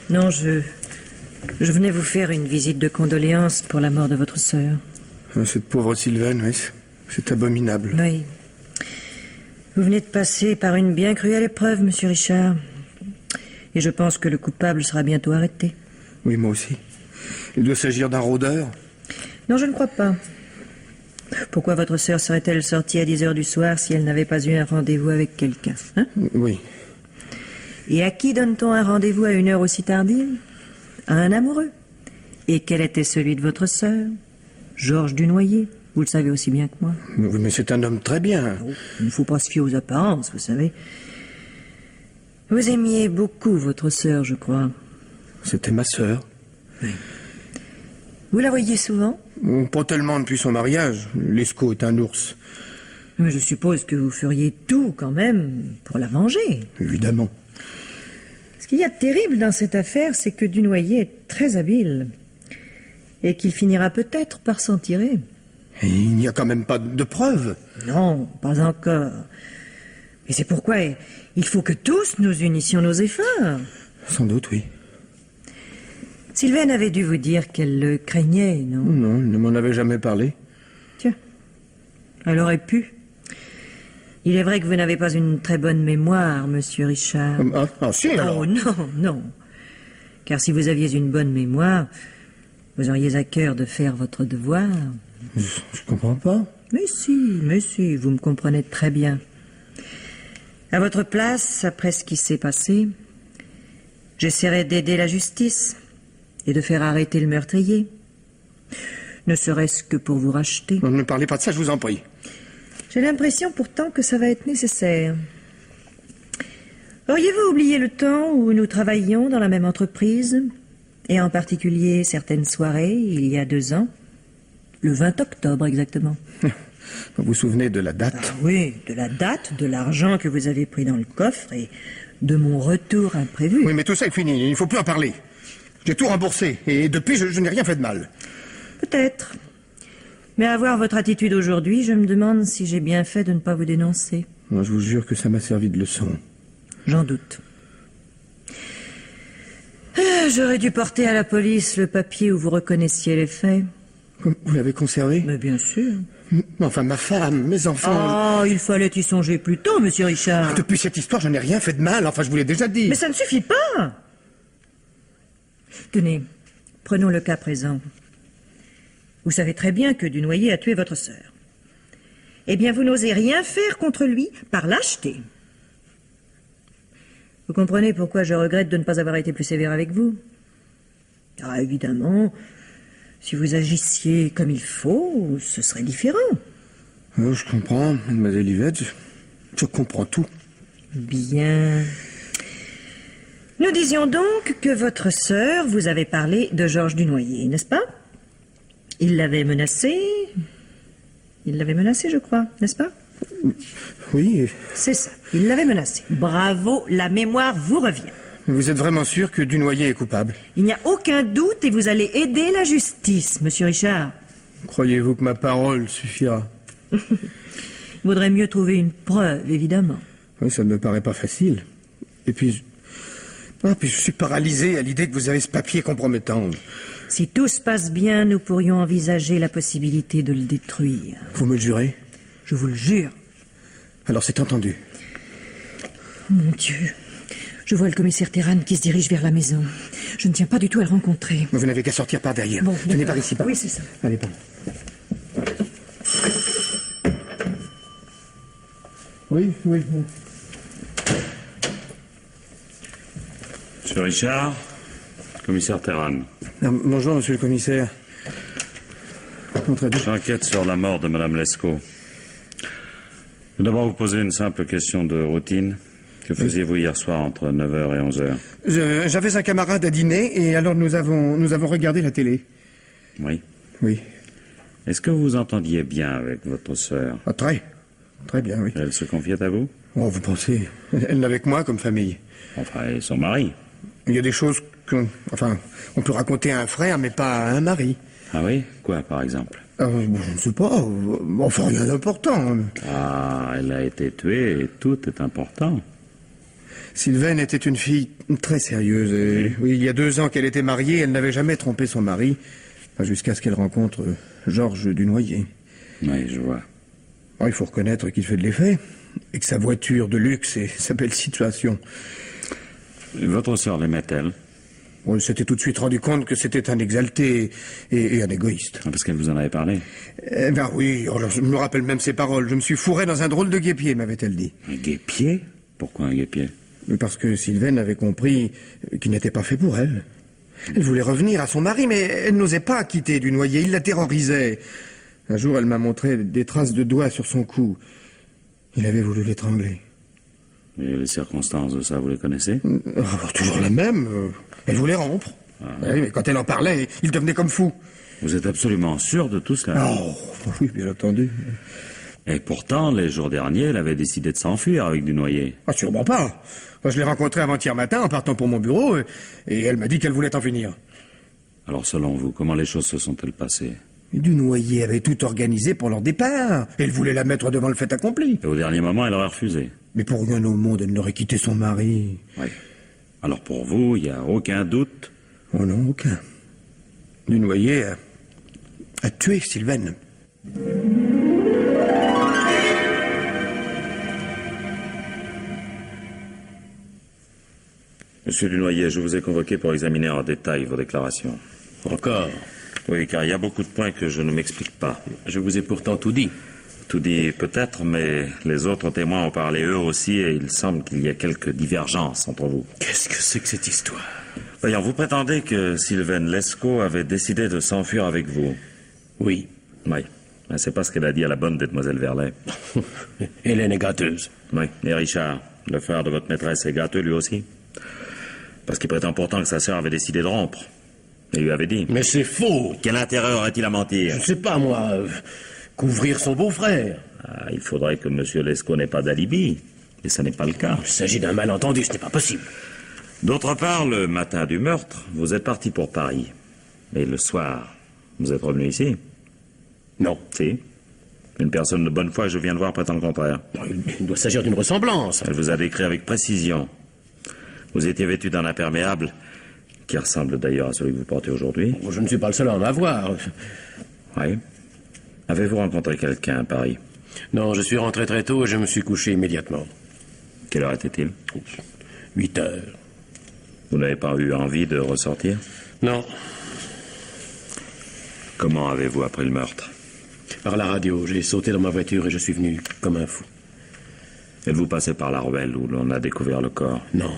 Non, je venais vous faire une visite de condoléances pour la mort de votre sœur. Cette pauvre Sylvaine, oui, c'est abominable. Oui. Vous venez de passer par une bien cruelle épreuve, monsieur Richard. Et je pense que le coupable sera bientôt arrêté. Oui, moi aussi. Il doit s'agir d'un rôdeur. Non, je ne crois pas. Pourquoi votre sœur serait-elle sortie à 10 heures du soir si elle n'avait pas eu un rendez-vous avec quelqu'un, hein? Oui. Et à qui donne-t-on un rendez-vous à une heure aussi tardive? À un amoureux. Et quel était celui de votre sœur? Georges Dunoyer. Vous le savez aussi bien que moi. Oui, mais c'est un homme très bien. Oh, il ne faut pas se fier aux apparences, vous savez. Vous aimiez beaucoup votre sœur, je crois. C'était ma sœur. Vous la voyez souvent? Pas tellement depuis son mariage. Lescaut est un ours. Mais je suppose que vous feriez tout, quand même, pour la venger. Évidemment. Ce qu'il y a de terrible dans cette affaire, c'est que Dunoyer est très habile. Et qu'il finira peut-être par s'en tirer. Et il n'y a quand même pas de preuves. Non, pas encore. Et c'est pourquoi il faut que tous nous unissions nos efforts. Sans doute, oui. Sylvaine avait dû vous dire qu'elle le craignait, non? Non, il ne m'en avait jamais parlé. Tiens, elle aurait pu. Il est vrai que vous n'avez pas une très bonne mémoire, monsieur Richard. Si, alors. Oh non. Car si vous aviez une bonne mémoire, vous auriez à cœur de faire votre devoir. Je comprends pas. Mais si, vous me comprenez très bien. À votre place, après ce qui s'est passé, j'essaierai d'aider la justice et de faire arrêter le meurtrier. Ne serait-ce que pour vous racheter. Ne parlez pas de ça, je vous en prie. J'ai l'impression pourtant que ça va être nécessaire. Auriez-vous oublié le temps où nous travaillions dans la même entreprise, et en particulier certaines soirées, il y a 2 ans? Le 20 octobre, exactement. Vous vous souvenez de la date? Ah oui, de la date, de l'argent que vous avez pris dans le coffre et de mon retour imprévu. Oui, mais tout ça est fini, il ne faut plus en parler. J'ai tout remboursé, et depuis, je n'ai rien fait de mal. Peut-être. Mais à voir votre attitude aujourd'hui, je me demande si j'ai bien fait de ne pas vous dénoncer. Moi, je vous jure que ça m'a servi de leçon. J'en doute. J'aurais dû porter à la police le papier où vous reconnaissiez les faits. Vous l'avez conservé? Mais bien sûr. Enfin, ma femme, mes enfants... Oh, il fallait y songer plus tôt, monsieur Richard. Depuis cette histoire, je n'ai rien fait de mal, enfin, je vous l'ai déjà dit. Mais ça ne suffit pas. Tenez, prenons le cas présent. Vous savez très bien que Dunoyer a tué votre sœur. Eh bien, vous n'osez rien faire contre lui par lâcheté. Vous comprenez pourquoi je regrette de ne pas avoir été plus sévère avec vous? Ah, évidemment, si vous agissiez comme il faut, ce serait différent. Oh, je comprends, mademoiselle Yvette, je comprends tout. Bien. Nous disions donc que votre sœur vous avait parlé de Georges Dunoyer, n'est-ce pas? Il l'avait menacé, je crois, n'est-ce pas? Oui, C'est ça, il l'avait menacé. Bravo, la mémoire vous revient. vous êtes vraiment sûr que Dunoyer est coupable? Il n'y a aucun doute et vous allez aider la justice, monsieur Richard. Croyez-vous que ma parole suffira? Il vaudrait mieux trouver une preuve, évidemment. Oui, ça ne me paraît pas facile. Et puis... je suis paralysé à l'idée que vous avez ce papier compromettant. Si tout se passe bien, nous pourrions envisager la possibilité de le détruire. Vous me le jurez? Je vous le jure. Alors c'est entendu. Mon Dieu, je vois le commissaire Terran qui se dirige vers la maison. Je ne tiens pas du tout à le rencontrer. Vous n'avez qu'à sortir par derrière. Bon, Tenez d'accord. par ici. Oui, c'est ça. Allez, bon. Oui, oui. Monsieur Richard, commissaire Terran. Bonjour, monsieur le commissaire. Entrez. J'enquête sur la mort de Madame Lescaut. Je vais d'abord vous poser une simple question de routine. Que faisiez-vous hier soir entre 9h et 11h? J'avais un camarade à dîner et alors nous avons regardé la télé. Oui. Oui. Est-ce que vous entendiez bien avec votre sœur? Ah, très bien, oui. Elle se confiait à vous? Oh, vous pensez? Elle n'avait que moi comme famille. Enfin, et son mari? Il y a des choses on peut raconter à un frère, mais pas à un mari. Ah oui? Quoi, par exemple? Je ne sais pas. Enfin, rien d'important. Ah, elle a été tuée et tout est important. Sylvaine était une fille très sérieuse. Et, oui, il y a 2 ans qu'elle était mariée, elle n'avait jamais trompé son mari. Jusqu'à ce qu'elle rencontre Georges Dunoyer. Oui, je vois. Il faut reconnaître qu'il fait de l'effet. Et que sa voiture de luxe et sa belle situation. Votre sœur l'aimait-elle? On s'était tout de suite rendu compte que c'était un exalté et un égoïste. Parce qu'elle vous en avait parlé? Ben oui, je me rappelle même ses paroles. Je me suis fourré dans un drôle de guêpier, m'avait-elle dit. Un guêpier? Pourquoi un guêpier? Parce que Sylvaine avait compris qu'il n'était pas fait pour elle. Elle voulait revenir à son mari, mais elle n'osait pas quitter Dunoyer. Il la terrorisait. Un jour, elle m'a montré des traces de doigts sur son cou. Il avait voulu l'étrangler. Et les circonstances de ça, vous les connaissez? Toujours la même. Elle voulait rompre. Oui, mais quand elle en parlait, il devenait comme fou. Vous êtes absolument sûr de tout cela? Oh, oui, bien entendu. Et pourtant, les jours derniers, elle avait décidé de s'enfuir avec Dunoyer. Sûrement pas. Je l'ai rencontrée avant-hier matin en partant pour mon bureau et elle m'a dit qu'elle voulait en finir. Alors, selon vous, comment les choses se sont-elles passées? Dunoyer avait tout organisé pour leur départ. Elle voulait la mettre devant le fait accompli. Et au dernier moment, elle aurait refusé. Mais pour rien au monde, elle n'aurait quitté son mari. Oui. Alors pour vous, il n'y a aucun doute? Oh non, aucun. Dunoyer a tué Sylvaine. Monsieur Dunoyer, je vous ai convoqué pour examiner en détail vos déclarations. Encore? Oui, car il y a beaucoup de points que je ne m'explique pas. Je vous ai pourtant tout dit. Tout dit peut-être, mais les autres témoins ont parlé eux aussi et il semble qu'il y ait quelques divergences entre vous. Qu'est-ce que c'est que cette histoire? Voyons, vous prétendez que Sylvaine Lescaut avait décidé de s'enfuir avec vous. Oui. Oui. Mais c'est pas ce qu'elle a dit à la bonne demoiselle Verlet. Hélène est gâteuse. Oui. Et Richard, le frère de votre maîtresse, est gâteux lui aussi? Parce qu'il prétend pourtant que sa sœur avait décidé de rompre. Et lui avait dit. Mais c'est faux. Quel intérêt aurait-il à mentir? Je ne sais pas, moi. Couvrir son beau-frère. Ah, il faudrait que M. Lescaut n'ait pas d'alibi. Et ce n'est pas le cas. Il s'agit d'un malentendu, ce n'est pas possible. D'autre part, le matin du meurtre, vous êtes parti pour Paris. Et le soir, vous êtes revenu ici? Non. Si. Une personne de bonne foi, je viens de voir, prétend le contraire. Il doit s'agir d'une ressemblance. Elle vous a décrit avec précision. Vous étiez vêtu d'un imperméable, qui ressemble d'ailleurs à celui que vous portez aujourd'hui. Je ne suis pas le seul à en avoir. Oui. Avez-vous rencontré quelqu'un à Paris? Non, je suis rentré très tôt et je me suis couché immédiatement. Quelle heure était-il? 8 heures. Vous n'avez pas eu envie de ressortir? Non. Comment avez-vous appris le meurtre? Par la radio, j'ai sauté dans ma voiture et je suis venu comme un fou. Êtes-vous passé par la ruelle où l'on a découvert le corps? Non.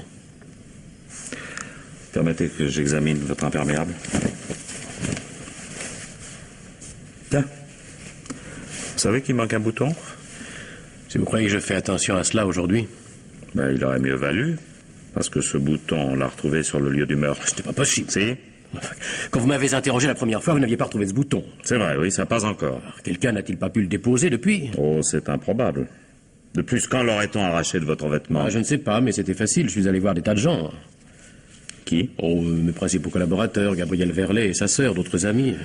Permettez que j'examine votre imperméable. Tiens. Vous savez qu'il manque un bouton? Si vous croyez que je fais attention à cela aujourd'hui? Ben, il aurait mieux valu. Parce que ce bouton, on l'a retrouvé sur le lieu du meurtre. C'était pas possible. Si? Quand vous m'avez interrogé la première fois, vous n'aviez pas retrouvé ce bouton. C'est vrai, oui, ça passe encore. Alors, quelqu'un n'a-t-il pas pu le déposer depuis? Oh, c'est improbable. De plus, quand l'aurait-on arraché de votre vêtement? Je ne sais pas, mais c'était facile. Je suis allé voir des tas de gens. Qui? Oh, mes principaux collaborateurs, Gabriel Verlet et sa sœur, d'autres amis.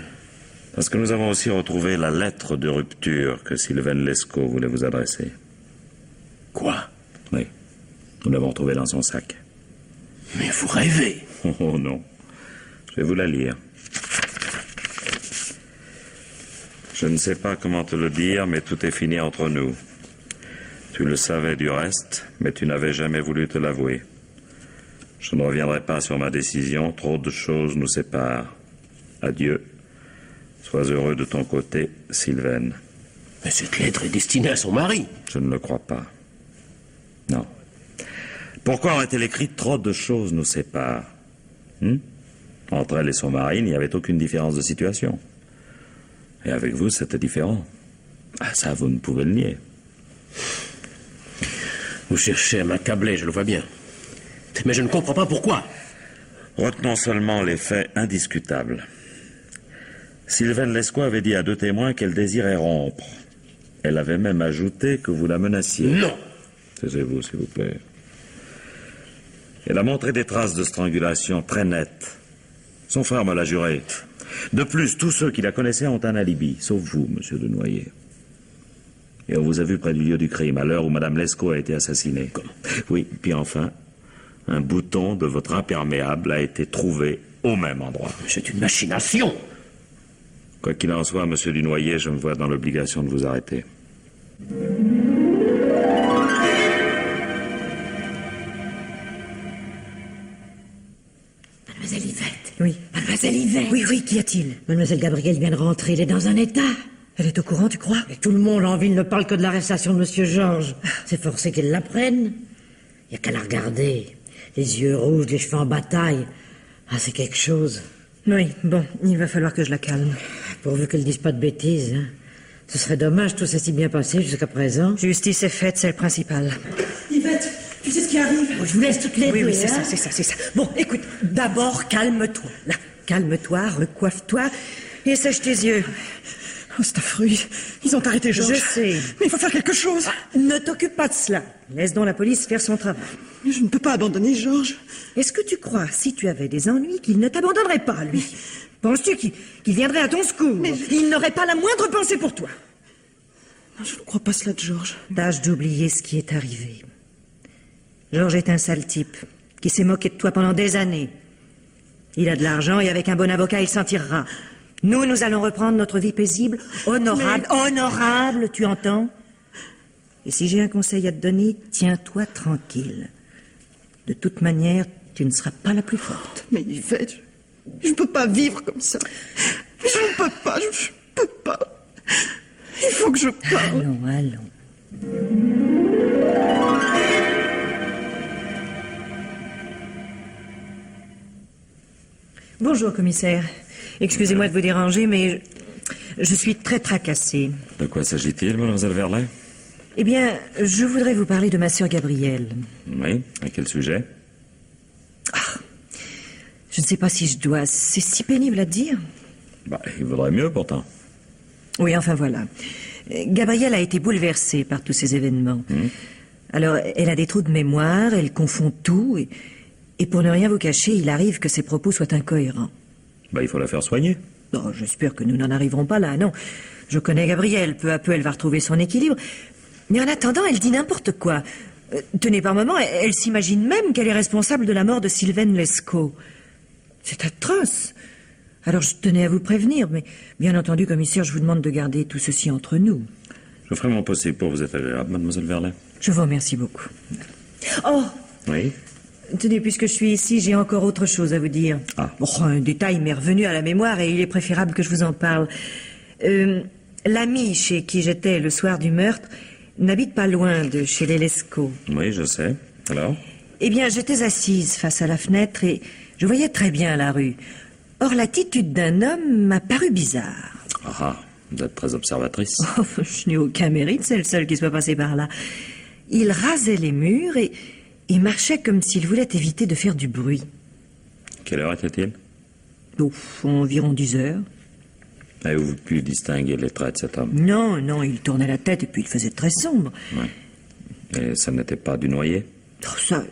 Parce que nous avons aussi retrouvé la lettre de rupture que Sylvaine Lescaut voulait vous adresser. Quoi? Oui. Nous l'avons retrouvée dans son sac. Mais vous rêvez. Oh non. Je vais vous la lire. Je ne sais pas comment te le dire, mais tout est fini entre nous. Tu le savais du reste, mais tu n'avais jamais voulu te l'avouer. Je ne reviendrai pas sur ma décision, trop de choses nous séparent. Adieu. Sois heureux de ton côté, Sylvaine. Mais cette lettre est destinée à son mari. Je ne le crois pas. Non. Pourquoi aurait-elle écrit trop de choses nous séparent? Entre elle et son mari, il n'y avait aucune différence de situation. Et avec vous, c'était différent. Ah, ça, vous ne pouvez le nier. Vous cherchez à m'accabler, je le vois bien. Mais je ne comprends pas pourquoi. Retenons seulement les faits indiscutables. Sylvaine Lescaut avait dit à 2 témoins qu'elle désirait rompre. Elle avait même ajouté que vous la menaciez. Non. Taisez-vous, s'il vous plaît. Elle a montré des traces de strangulation très nettes. Son frère me l'a juré. De plus, tous ceux qui la connaissaient ont un alibi, sauf vous, monsieur de Noyer. Et on vous a vu près du lieu du crime, à l'heure où madame Lescaut a été assassinée. Comment? Oui, puis enfin, un bouton de votre imperméable a été trouvé au même endroit. C'est une machination. Quoi qu'il en soit, monsieur Dunoyer, je me vois dans l'obligation de vous arrêter. Mademoiselle Yvette. Oui. Mademoiselle Yvette. Oui, oui, qu'y a-t-il? Mademoiselle Gabrielle vient de rentrer, elle est dans un état. Elle est au courant, tu crois? Et tout le monde en ville ne parle que de l'arrestation de Monsieur Georges. C'est forcé qu'elle l'apprenne. Il n'y a qu'à la regarder. Les yeux rouges, les cheveux en bataille. Ah, c'est quelque chose. Oui, bon, il va falloir que je la calme. Pourvu qu'elle dise pas de bêtises, hein. Ce serait dommage, tout s'est si bien passé jusqu'à présent. Justice est faite, c'est le principal. Yvette, tu sais ce qui arrive? Je vous laisse toutes les Oui, deux, oui, c'est hein. ça, c'est ça, c'est ça. Bon, écoute, d'abord, calme-toi. Là, calme-toi, recoiffe-toi et sèche tes yeux. Oh, c'est affreux. Ils ont arrêté Georges. Je sais. Mais il faut faire quelque chose. Ne t'occupe pas de cela. Laisse donc la police faire son travail. Je ne peux pas abandonner Georges. Est-ce que tu crois, si tu avais des ennuis, qu'il ne t'abandonnerait pas, lui? Penses-tu qu'il viendrait à ton secours? Il n'aurait pas la moindre pensée pour toi. Non, je ne crois pas cela de Georges. Tâche d'oublier ce qui est arrivé. Georges est un sale type, qui s'est moqué de toi pendant des années. Il a de l'argent et avec un bon avocat, il s'en tirera. Nous allons reprendre notre vie paisible, honorable, honorable, tu entends? Et si j'ai un conseil à te donner, tiens-toi tranquille. De toute manière, tu ne seras pas la plus forte. Mais Yvette, je ne peux pas vivre comme ça. Je ne peux pas, je ne peux pas. Il faut que je parle. Allons, allons. Bonjour, commissaire. Excusez-moi de vous déranger, mais je suis très tracassée. De quoi s'agit-il, mademoiselle Verlet? Eh bien, je voudrais vous parler de ma sœur Gabrielle. Oui, à quel sujet? Je ne sais pas si je dois... C'est si pénible à dire. Bah, il vaudrait mieux, pourtant. Oui, enfin voilà. Gabrielle a été bouleversée par tous ces événements. Alors, elle a des trous de mémoire, elle confond tout, et pour ne rien vous cacher, il arrive que ses propos soient incohérents. Bah, il faut la faire soigner. Bon, j'espère que nous n'en arriverons pas là, non. Je connais Gabrielle, peu à peu elle va retrouver son équilibre. Mais en attendant, elle dit n'importe quoi. Tenez, par moments, elle s'imagine même qu'elle est responsable de la mort de Sylvaine Lescaut. C'est atroce. Alors je tenais à vous prévenir, mais bien entendu, commissaire, je vous demande de garder tout ceci entre nous. Je ferai mon possible pour vous être agréable, mademoiselle Verlet. Je vous remercie beaucoup. Oh, Oui? tenez, puisque je suis ici, j'ai encore autre chose à vous dire. Ah. Bon, un détail m'est revenu à la mémoire et il est préférable que je vous en parle. L'ami chez qui j'étais le soir du meurtre n'habite pas loin de chez les Lescaut. Oui, je sais. Alors? Eh bien, j'étais assise face à la fenêtre et je voyais très bien la rue. Or, l'attitude d'un homme m'a paru bizarre. Ah, vous êtes très observatrice. Oh, je n'ai aucun mérite, c'est le seul qui soit passé par là. Il rasait les murs et marchait comme s'il voulait éviter de faire du bruit. Quelle heure était-il? Ouf, environ 10 heures. Avez-vous pu distinguer les traits de cet homme? Non, il tournait la tête et puis il faisait très sombre. Oui. Et ça n'était pas du Noyer? Oh, ça,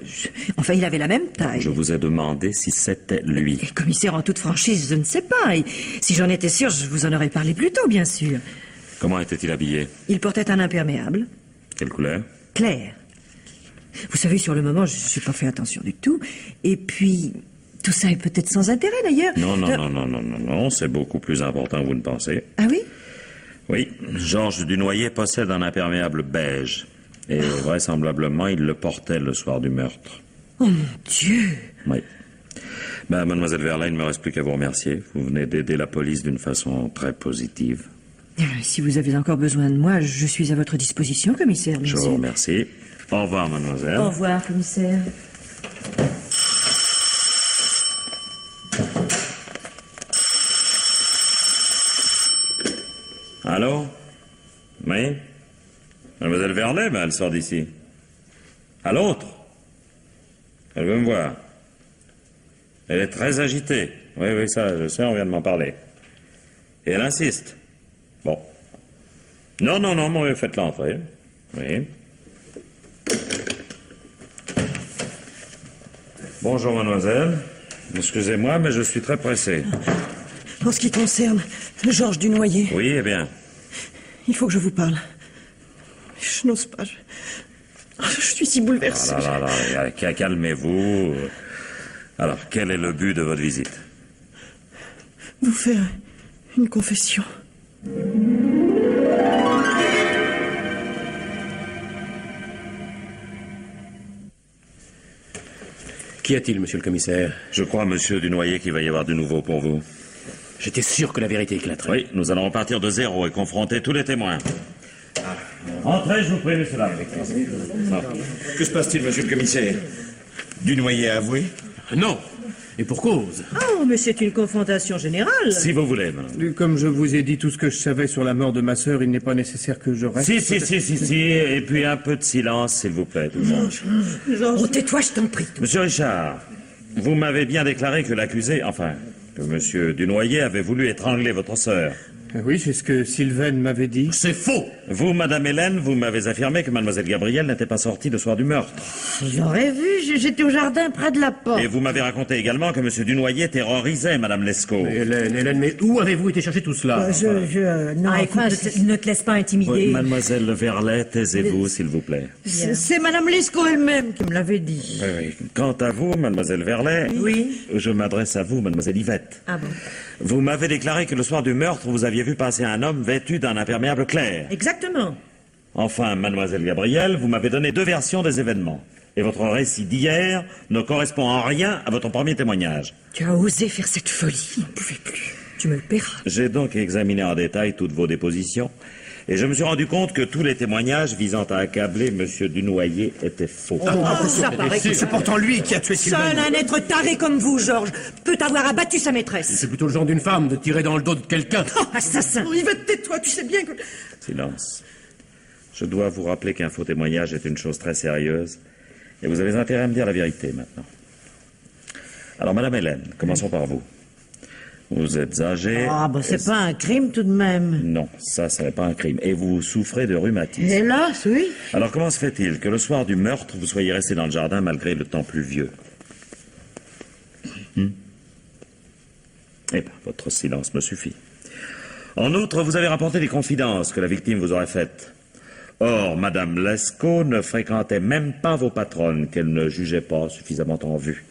enfin, il avait la même taille. Je vous ai demandé si c'était lui. Et commissaire, en toute franchise, je ne sais pas. Et si j'en étais sûre, je vous en aurais parlé plus tôt, bien sûr. Comment était-il habillé? Il portait un imperméable, Quelle couleur? clair. Vous savez, sur le moment, je n'ai pas fait attention du tout. Et puis, tout ça est peut-être sans intérêt, d'ailleurs. Non, c'est beaucoup plus important que vous ne pensez. Ah oui? Oui, Georges Dunoyer possède un imperméable beige. Et vraisemblablement, il le portait le soir du meurtre. Oh mon Dieu! Oui. Ben, mademoiselle Verlet, il ne me reste plus qu'à vous remercier. Vous venez d'aider la police d'une façon très positive. Si vous avez encore besoin de moi, je suis à votre disposition, commissaire. Je vous remercie. Au revoir, mademoiselle. Au revoir, commissaire. Allô? Oui? Mademoiselle Verlet, ben, elle sort d'ici. À l'autre? Elle veut me voir. Elle est très agitée. Oui, oui, ça, je sais, on vient de m'en parler. Et elle insiste. Bon. Non, non, non, mais faites-la entrer. Oui. Bonjour, mademoiselle. Excusez-moi, mais je suis très pressé. En ce qui concerne Georges Dunoyer, Oui, eh bien. il faut que je vous parle. Je n'ose pas. Je suis si bouleversée. Ah là, calmez-vous. Alors, quel est le but de votre visite? Vous faire une confession. Qu'y a-t-il, monsieur le commissaire? Je crois, monsieur Dunoyer, qu'il va y avoir du nouveau pour vous. J'étais sûr que la vérité éclaterait. Oui, nous allons repartir de zéro et confronter tous les témoins. Entrez, je vous prie, monsieur Larry. Que se passe-t-il, monsieur le commissaire? Dunoyer a avoué? Non. Et pour cause. Oh, mais c'est une confrontation générale. Si vous voulez, madame. Comme je vous ai dit tout ce que je savais sur la mort de ma sœur, il n'est pas nécessaire que je reste. Si. Et puis un peu de silence, s'il vous plaît, tout le monde. Oh, tais-toi, je t'en prie. Monsieur Richard, vous m'avez bien déclaré que l'accusé, enfin, que monsieur Dunoyer avait voulu étrangler votre sœur. Oui, c'est ce que Sylvaine m'avait dit. C'est faux. Vous, madame Hélène, vous m'avez affirmé que mademoiselle Gabrielle n'était pas sortie le soir du meurtre. J'aurais vu, j'étais au jardin près de la porte. Et vous m'avez raconté également que monsieur Dunoyer terrorisait madame Lescaut. Hélène, mais où avez-vous été chercher tout cela? Non, Ah, écoute, ne te laisse pas intimider. Oui, mademoiselle Verlet, taisez-vous, s'il vous plaît. c'est Madame Lescaut elle-même qui me l'avait dit. Oui. Quant à vous, mademoiselle Verlet, Oui. je m'adresse à vous, mademoiselle Yvette. Ah bon? Vous m'avez déclaré que le soir du meurtre, vous aviez vu passer un homme vêtu d'un imperméable clair. Exactement. Enfin, mademoiselle Gabrielle, vous m'avez donné deux versions des événements. Et votre récit d'hier ne correspond en rien à votre premier témoignage. Tu as osé faire cette folie. Je n'en pouvais plus. Tu me le paieras. J'ai donc examiné en détail toutes vos dépositions, et je me suis rendu compte que tous les témoignages visant à accabler monsieur Dunoyer étaient faux. Oh, ça paraît que C'est pourtant lui qui a tué seul Sylvaine. un être taré comme vous, Georges, peut avoir abattu sa maîtresse. C'est plutôt le genre d'une femme de tirer dans le dos de quelqu'un. Oh, assassin. Yvette, tais-toi, tu sais bien que... Silence. Je dois vous rappeler qu'un faux témoignage est une chose très sérieuse, et vous avez intérêt à me dire la vérité maintenant. Alors, madame Hélène, commençons par vous. Vous êtes âgée... Ah, c'est pas un crime tout de même. Non, ça n'est pas un crime. Et vous souffrez de rhumatisme. Hélas, oui. Alors, comment se fait-il que le soir du meurtre, vous soyez resté dans le jardin malgré le temps pluvieux? Eh bien, votre silence me suffit. En outre, vous avez rapporté des confidences que la victime vous aurait faites. Or, madame Lescaut ne fréquentait même pas vos patronnes, qu'elle ne jugeait pas suffisamment en vue.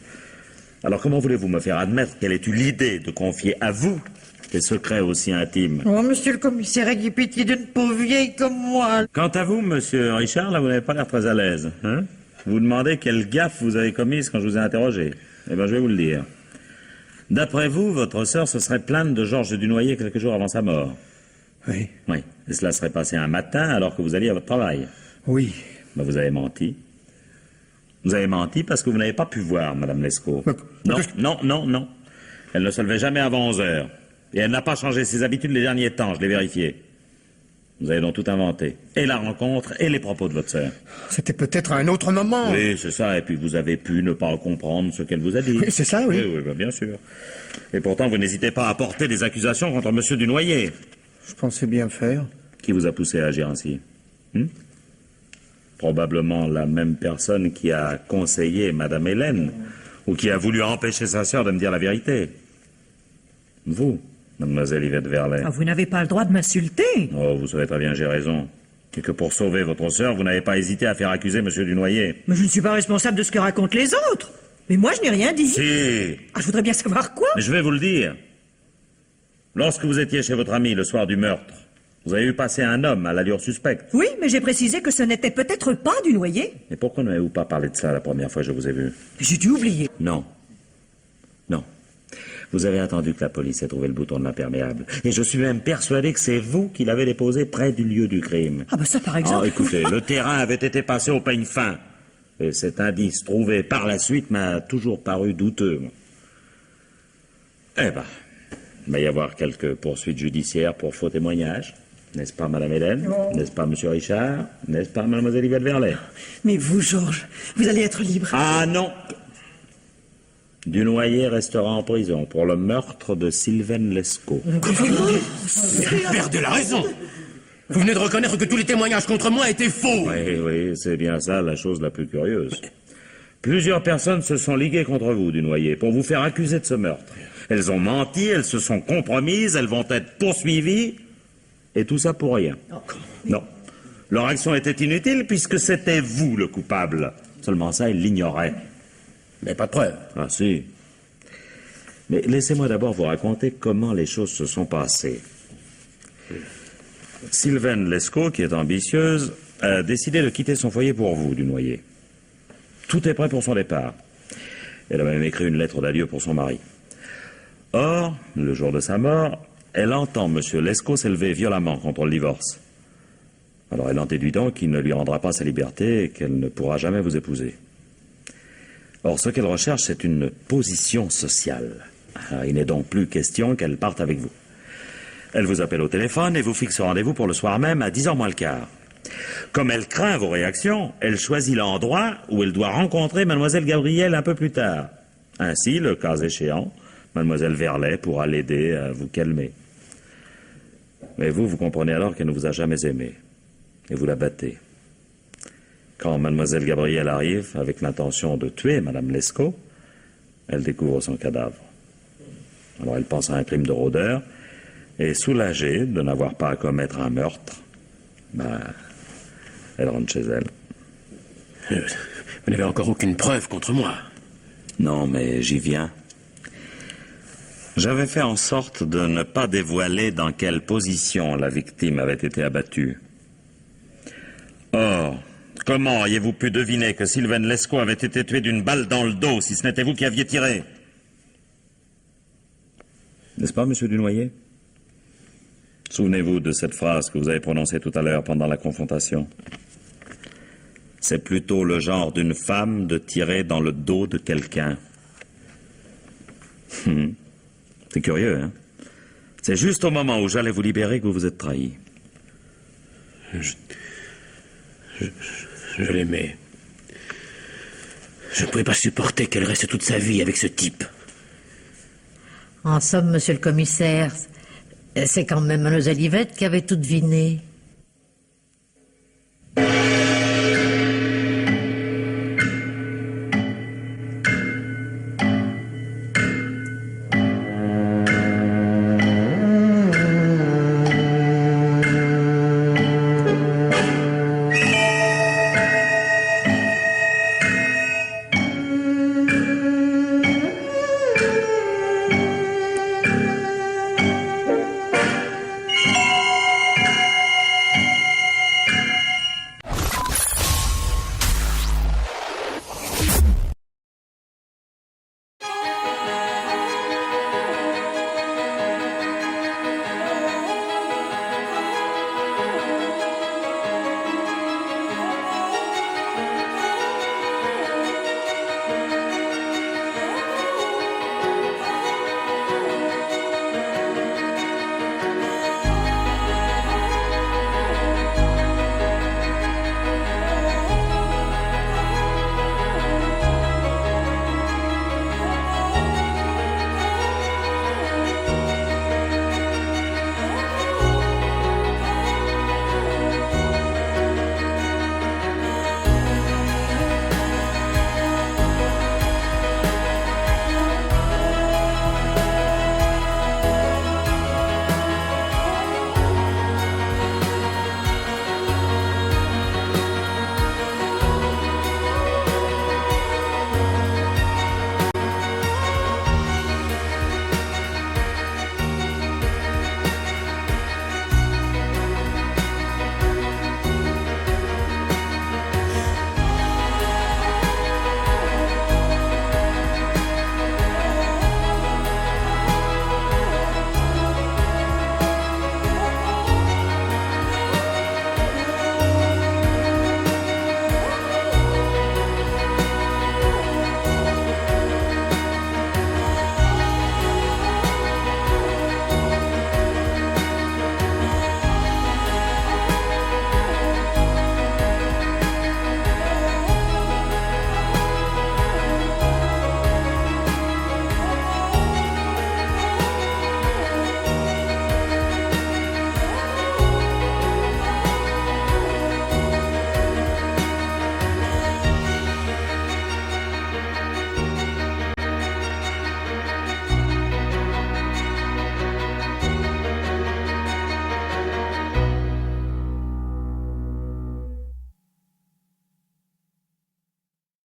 Alors, comment voulez-vous me faire admettre qu'elle ait eu l'idée de confier à vous des secrets aussi intimes? Oh, monsieur le commissaire, ayez pitié d'une pauvre vieille comme moi. Quant à vous, monsieur Richard, là, vous n'avez pas l'air très à l'aise. Hein? Vous demandez quelle gaffe vous avez commise quand je vous ai interrogé. Eh bien, je vais vous le dire. D'après vous, votre sœur se serait plainte de Georges Dunoyer quelques jours avant sa mort. Oui. Oui. Et cela serait passé un matin alors que vous alliez à votre travail. Oui. Ben, vous avez menti. Vous avez menti parce que vous n'avez pas pu voir madame Lescaut. Non. Elle ne se levait jamais avant 11 heures. Et elle n'a pas changé ses habitudes les derniers temps, je l'ai vérifié. Vous avez donc tout inventé. Et la rencontre, et les propos de votre sœur. C'était peut-être à un autre moment. Oui, c'est ça. Et puis vous avez pu ne pas comprendre ce qu'elle vous a dit. Oui, c'est ça, oui. Oui, ben, bien sûr. Et pourtant, vous n'hésitez pas à porter des accusations contre monsieur Dunoyer. Je pensais bien faire. Qui vous a poussé à agir ainsi? Probablement la même personne qui a conseillé madame Hélène, ou qui a voulu empêcher sa sœur de me dire la vérité. Vous, mademoiselle Yvette Verlet. Ah, vous n'avez pas le droit de m'insulter. Oh, vous savez très bien, j'ai raison. Et que pour sauver votre sœur, vous n'avez pas hésité à faire accuser monsieur Dunoyer. Mais je ne suis pas responsable de ce que racontent les autres. Mais moi, je n'ai rien dit. Si. Ah, je voudrais bien savoir quoi. Mais je vais vous le dire. Lorsque vous étiez chez votre ami le soir du meurtre, vous avez vu passer un homme à l'allure suspecte. Oui, mais j'ai précisé que ce n'était peut-être pas Dunoyer. Et pourquoi n'avez-vous pas parlé de ça la première fois que je vous ai vu? J'ai dû oublier. Non. Vous avez attendu que la police ait trouvé le bouton de l'imperméable. Et je suis même persuadé que c'est vous qui l'avez déposé près du lieu du crime. Ah bah ça par Oh, exemple. écoutez, le terrain avait été passé au peigne fin. Et cet indice trouvé par la suite m'a toujours paru douteux. Moi. Eh ben, il va y avoir quelques poursuites judiciaires pour faux témoignages. N'est-ce pas, Madame Hélène? N'est-ce pas, Monsieur Richard? N'est-ce pas, Mademoiselle Yvette Verlet? Mais vous, Georges, vous allez être libre. Ah non! Dunoyer restera en prison pour le meurtre de Sylvaine Lescaut. Perdez la raison. Vous venez de reconnaître que tous les témoignages contre moi étaient faux. Oui, c'est bien ça la chose la plus curieuse. Plusieurs personnes se sont liguées contre vous, Dunoyer, pour vous faire accuser de ce meurtre. Elles ont menti, elles se sont compromises, elles vont être poursuivies, et tout ça pour rien. Non. Leur action était inutile puisque c'était vous le coupable. Seulement ça, ils l'ignoraient. Mais pas de preuve. Ah si. Mais laissez-moi d'abord vous raconter comment les choses se sont passées. Sylvaine Lescaut, qui est ambitieuse, a décidé de quitter son foyer pour vous, Dunoyer. Tout est prêt pour son départ. Elle a même écrit une lettre d'adieu pour son mari. Or, le jour de sa mort, elle entend M. Lescaut s'élever violemment contre le divorce. Alors elle en déduit donc qu'il ne lui rendra pas sa liberté et qu'elle ne pourra jamais vous épouser. Or, ce qu'elle recherche, c'est une position sociale. Il n'est donc plus question qu'elle parte avec vous. Elle vous appelle au téléphone et vous fixe rendez-vous pour le soir même à 10h moins le quart. Comme elle craint vos réactions, elle choisit l'endroit où elle doit rencontrer Mademoiselle Gabrielle un peu plus tard. Ainsi, le cas échéant, Mademoiselle Verlet pourra l'aider à vous calmer. Mais vous comprenez alors qu'elle ne vous a jamais aimé. Et vous la battez. Quand Mademoiselle Gabrielle arrive avec l'intention de tuer Madame Lescaut, elle découvre son cadavre. Alors elle pense à un crime de rôdeur, et soulagée de n'avoir pas à commettre un meurtre, elle rentre chez elle. Vous n'avez encore aucune preuve contre moi. Non, mais j'y viens. J'avais fait en sorte de ne pas dévoiler dans quelle position la victime avait été abattue. Or, comment auriez-vous pu deviner que Sylvaine Lescaut avait été tuée d'une balle dans le dos si ce n'était vous qui aviez tiré? N'est-ce pas, monsieur Dunoyer? Souvenez-vous de cette phrase que vous avez prononcée tout à l'heure pendant la confrontation. C'est plutôt le genre d'une femme de tirer dans le dos de quelqu'un. C'est curieux, hein? C'est juste au moment où j'allais vous libérer que vous vous êtes trahi. Je l'aimais. Je ne pouvais pas supporter qu'elle reste toute sa vie avec ce type. En somme, monsieur le commissaire, c'est quand même Mademoiselle Yvette qui avait tout deviné.